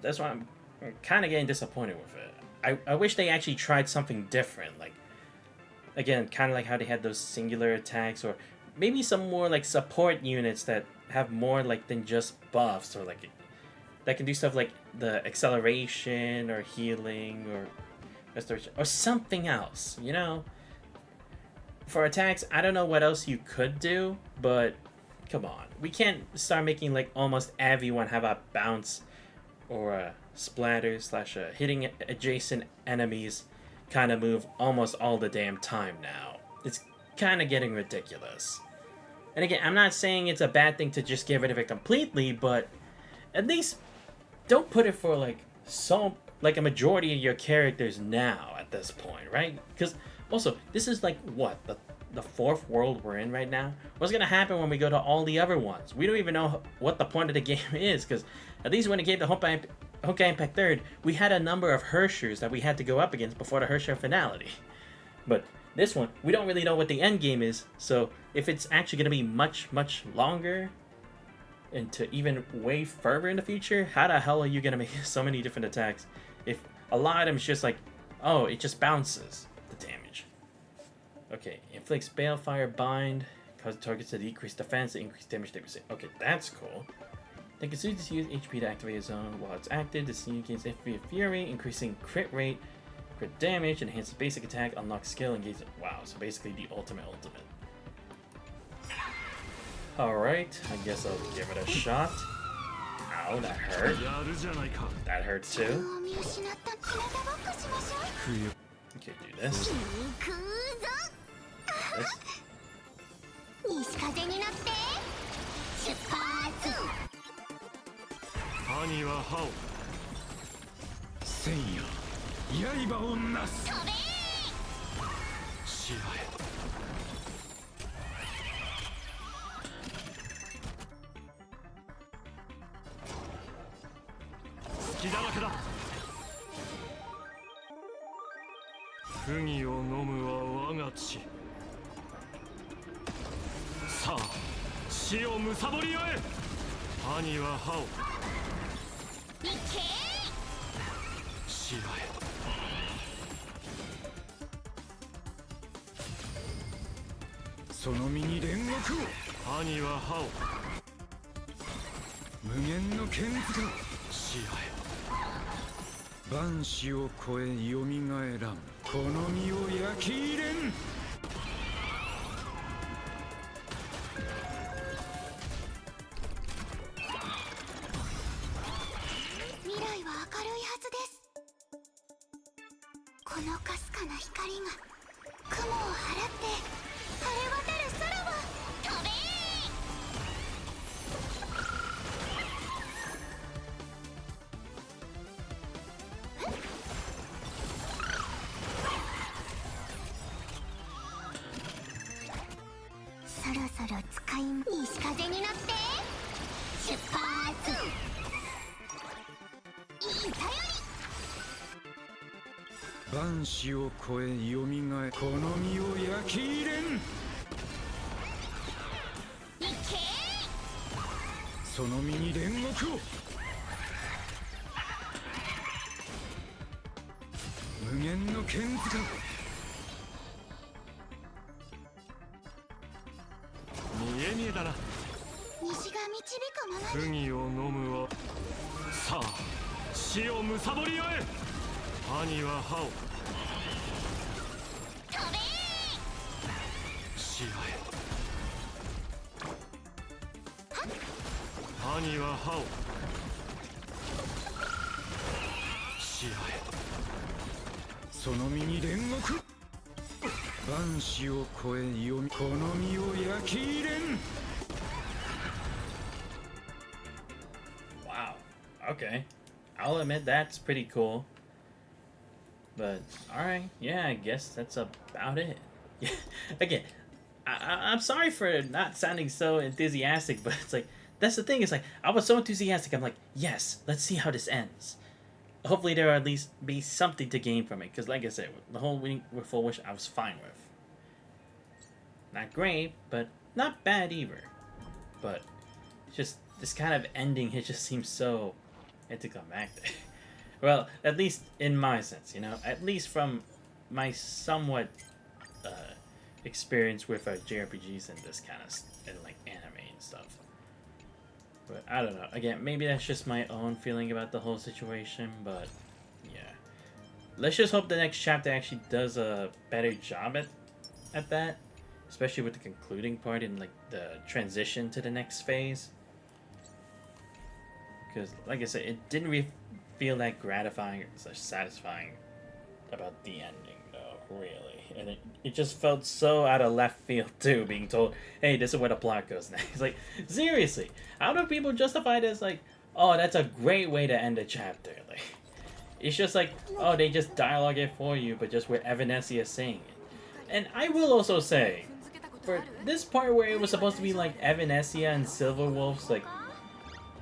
That's why I'm kind of getting disappointed with it. I wish they actually tried something different, like, again, kind of like how they had those singular attacks, or maybe some more like support units that have more like than just buffs, or like that can do stuff like the acceleration or healing or restoration or something else, you know? For attacks, I don't know what else you could do, but come on. We can't start making like almost everyone have a bounce or a splatter slash hitting adjacent enemies kind of move almost all the damn time now. It's kind of getting ridiculous. And again, I'm not saying it's a bad thing to just get rid of it completely, but at least don't put it for like a majority of your characters now at this point, right? Because also, this is like what, the fourth world we're in right now? What's gonna happen when we go to all the other ones? We don't even know what the point of the game is, because at least when it came to Honkai Impact 3rd, we had a number of Hershers that we had to go up against before the Hersher finality. But this one, we don't really know what the end game is, so if it's actually going to be much, much longer, and to even way further in the future, how the hell are you going to make so many different attacks if a lot of them is just like, oh, it just bounces the damage. Okay, inflicts Balefire Bind, causes targets to decrease defense, increase damage they receive. Okay, that's cool. They can use HP to activate a zone. While it's active, the scene gains FP of Fury, increasing crit rate, crit damage, enhances basic attack, unlocks skill, and gains. Wow, so basically the ultimate. Alright, I guess I'll give it a shot. Ow, that hurt. That hurt too. Okay, do this. 兄は歯を千夜刃をなす。しらえ。隙だらけだ。不義を飲むは我が血。さあ死をむさぼりよえ。兄は歯をしらえ。その身に煉獄を。兄は歯を無限の剣塚。しらえ。万死を超えよみがえらん。この身を焼き入れん。未来は明るいはずです。このかすかな光が雲を払って晴れ渡る空を飛べ。そろそろ使い西風に乗って出発。いい頼り。万死を超えよみがえ。この身を焼き入れん。いけ。その身に煉獄を。無限の剣塚。見え見えだな。西が導くまま不義を飲むはさあ死をむさぼりよえ。兄は歯を飛べ。しらえ。兄は歯をしらえ。その身に煉獄。万死を超えよみ。この身を焼き入れん。Wow. Okay. I'll admit that's pretty cool. But alright, yeah, I guess that's about it. Yeah. Again, I'm sorry for not sounding so enthusiastic, but it's like that's the thing. It's like I was so enthusiastic. I'm like, yes, let's see how this ends. Hopefully there will at least be something to gain from it. Because like I said, the whole week with Full Wish I was fine with. Not great, but not bad either. But just this kind of ending, it just seems so anticlimactic. Well, at least in my sense, you know, at least from my somewhat experience with JRPGs and this kind of and like anime and stuff. But I don't know. Again, maybe that's just my own feeling about the whole situation. But yeah, let's just hope the next chapter actually does a better job at that, especially with the concluding part and like the transition to the next phase. Because, like I said, it didn't really feel that gratifying or satisfying about the ending, though, really. And it just felt so out of left field, too, being told, hey, this is where the plot goes next. Like, seriously, how do people justify this? Like, oh, that's a great way to end a chapter. Like, it's just like, oh, they just dialogue it for you, but just where Evanesia is saying it. And I will also say, for this part where it was supposed to be like Evanesia and Silverwolf's, like,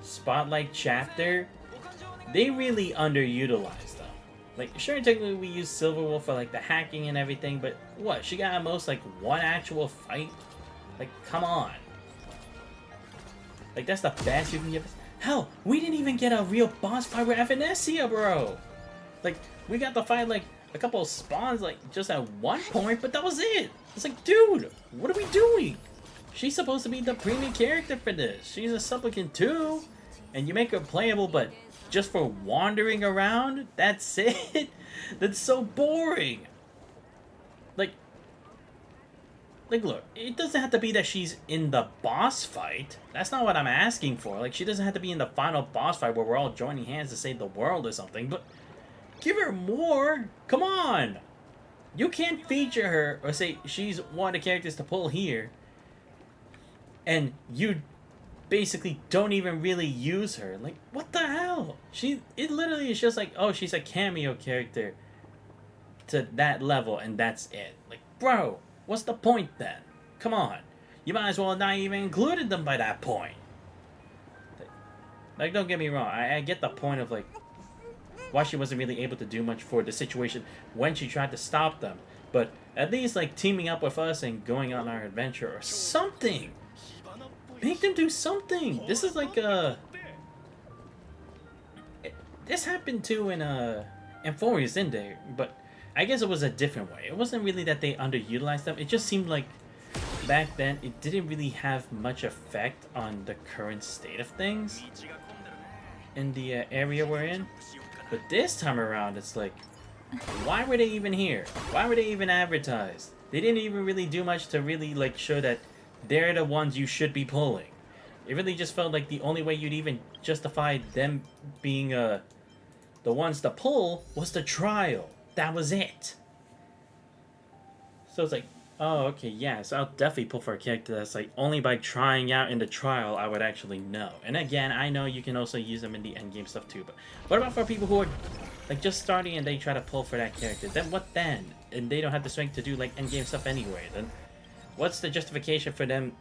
spotlight chapter, they really underutilized them. Like, sure, technically we use Silverwolf for like the hacking and everything, but what? She got at most like one actual fight? Like, come on. Like, that's the best you can give us? Hell, we didn't even get a real boss fight with Evanesia, bro! Like, we got to fight like a couple of spawns like just at one point, but that was it! It's like, dude, what are we doing? She's supposed to be the premium character for this. She's a supplicant too. And you make her playable, but just for wandering around? That's it? That's so boring. Like, look, it doesn't have to be that she's in the boss fight. That's not what I'm asking for. Like, she doesn't have to be in the final boss fight where we're all joining hands to save the world or something, but give her more. Come on. You can't feature her or say she's one of the characters to pull here, and you basically don't even really use her. Like, what the hell? It literally is just like, oh, she's a cameo character to that level, and that's it. Like, bro, what's the point then? Come on. You might as well have not even included them by that point. Like, don't get me wrong. I get the point of, like, why she wasn't really able to do much for the situation when she tried to stop them. But at least, like, teaming up with us and going on our adventure or something. Make them do something. This is like this happened too in Emphoria, didn't it? But I guess it was a different way. It wasn't really that they underutilized them. It just seemed like back then it didn't really have much effect on the current state of things in the area we're in. But this time around, it's like, why were they even here? Why were they even advertised? They didn't even really do much to really like show that they're the ones you should be pulling. It really just felt like the only way you'd even justify them being the ones to pull was the trial. That was it. So it's like, oh, okay, yeah, so I'll definitely pull for a character that's like only by trying out in the trial I would actually know. And again, I know you can also use them in the endgame stuff too, but what about for people who are like just starting and they try to pull for that character? Then what then? And they don't have the strength to do like endgame stuff anyway. Then what's the justification for them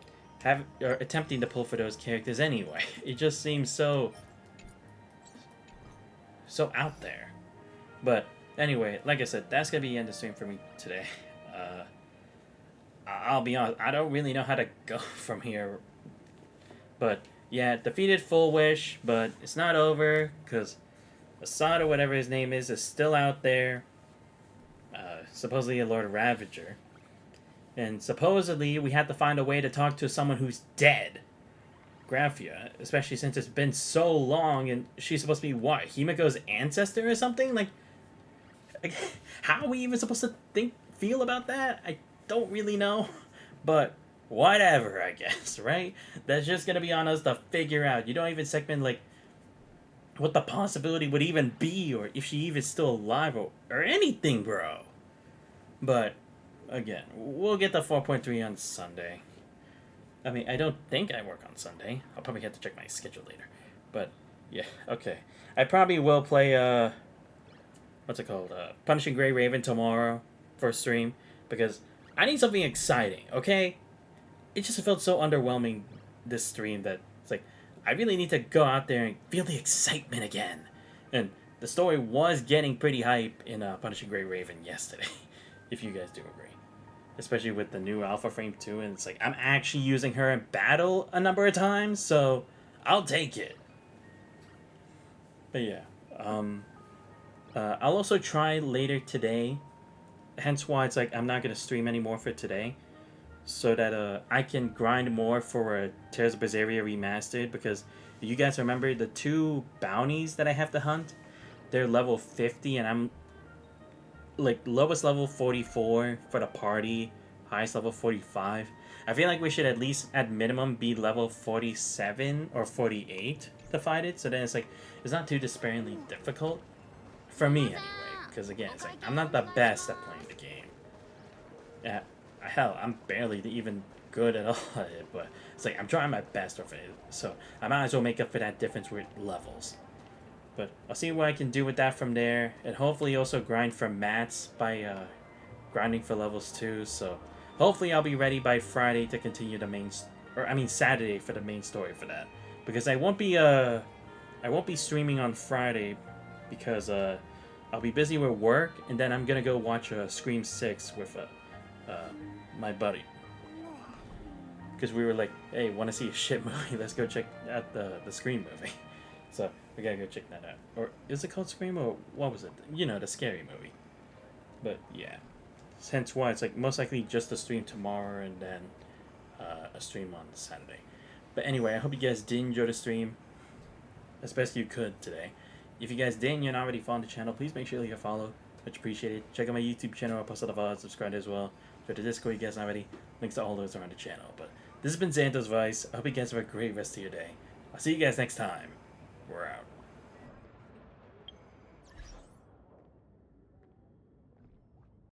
attempting to pull for those characters anyway? It just seems so out there. But anyway, like I said, that's gonna be the end of the stream for me today. I'll be honest, I don't really know how to go from here. But yeah, defeated Full Wish, but it's not over because Assad or whatever his name is still out there. Supposedly a Lord Ravager. And supposedly we have to find a way to talk to someone who's dead. Graphia, especially since it's been so long and she's supposed to be what? Himiko's ancestor or something? Like how are we even supposed to feel about that? I don't really know. But whatever, I guess, right? That's just gonna be on us to figure out. You don't even segment like what the possibility would even be or if she even still alive or anything, bro. But again, we'll get the 4.3 on Sunday. I mean, I don't think I work on Sunday. I'll probably have to check my schedule later. But, yeah, okay. I probably will play, what's it called? Punishing Grey Raven tomorrow for stream. Because I need something exciting, okay? It just felt so underwhelming, this stream, that it's like, I really need to go out there and feel the excitement again. And the story was getting pretty hype in Punishing Grey Raven yesterday. If you guys do agree. Especially with the new Alpha Frame 2, and it's like, I'm actually using her in battle a number of times, so I'll take it. But yeah, I'll also try later today, hence why it's like, I'm not going to stream anymore for today, so that I can grind more for Tears of Berseria Remastered, because if you guys remember, the 2 bounties that I have to hunt, they're level 50, and I'm like lowest level 44 for the party, highest level 45. I feel like we should at least at minimum be level 47 or 48 to fight it, so then it's like it's not too despairingly difficult for me anyway, because again, it's like I'm not the best at playing the game. Yeah, hell, I'm barely even good at all at it, but it's like I'm trying my best with it, so I might as well make up for that difference with levels. But I'll see what I can do with that from there. And hopefully also grind for mats by grinding for levels too. So hopefully I'll be ready by Friday to continue the main... Saturday for the main story for that. Because I won't be streaming on Friday because I'll be busy with work. And then I'm going to go watch Scream 6 with my buddy. Because we were like, hey, want to see a shit movie? Let's go check out the Scream movie. So we gotta go check that out. Or is it called Scream, or what was it? You know, the scary movie. But yeah, hence why it's like most likely just a stream tomorrow and then a stream on Saturday. But anyway, I hope you guys did enjoy the stream as best you could today. If you guys didn't, you're not already following the channel, please make sure to leave a follow. Much appreciated. Check out my YouTube channel. I post a lot of VODs. Subscribe as well. Go to Discord, you guys already. Links to all those around the channel. But this has been Xantos Vice. I hope you guys have a great rest of your day. I'll see you guys next time. We're out.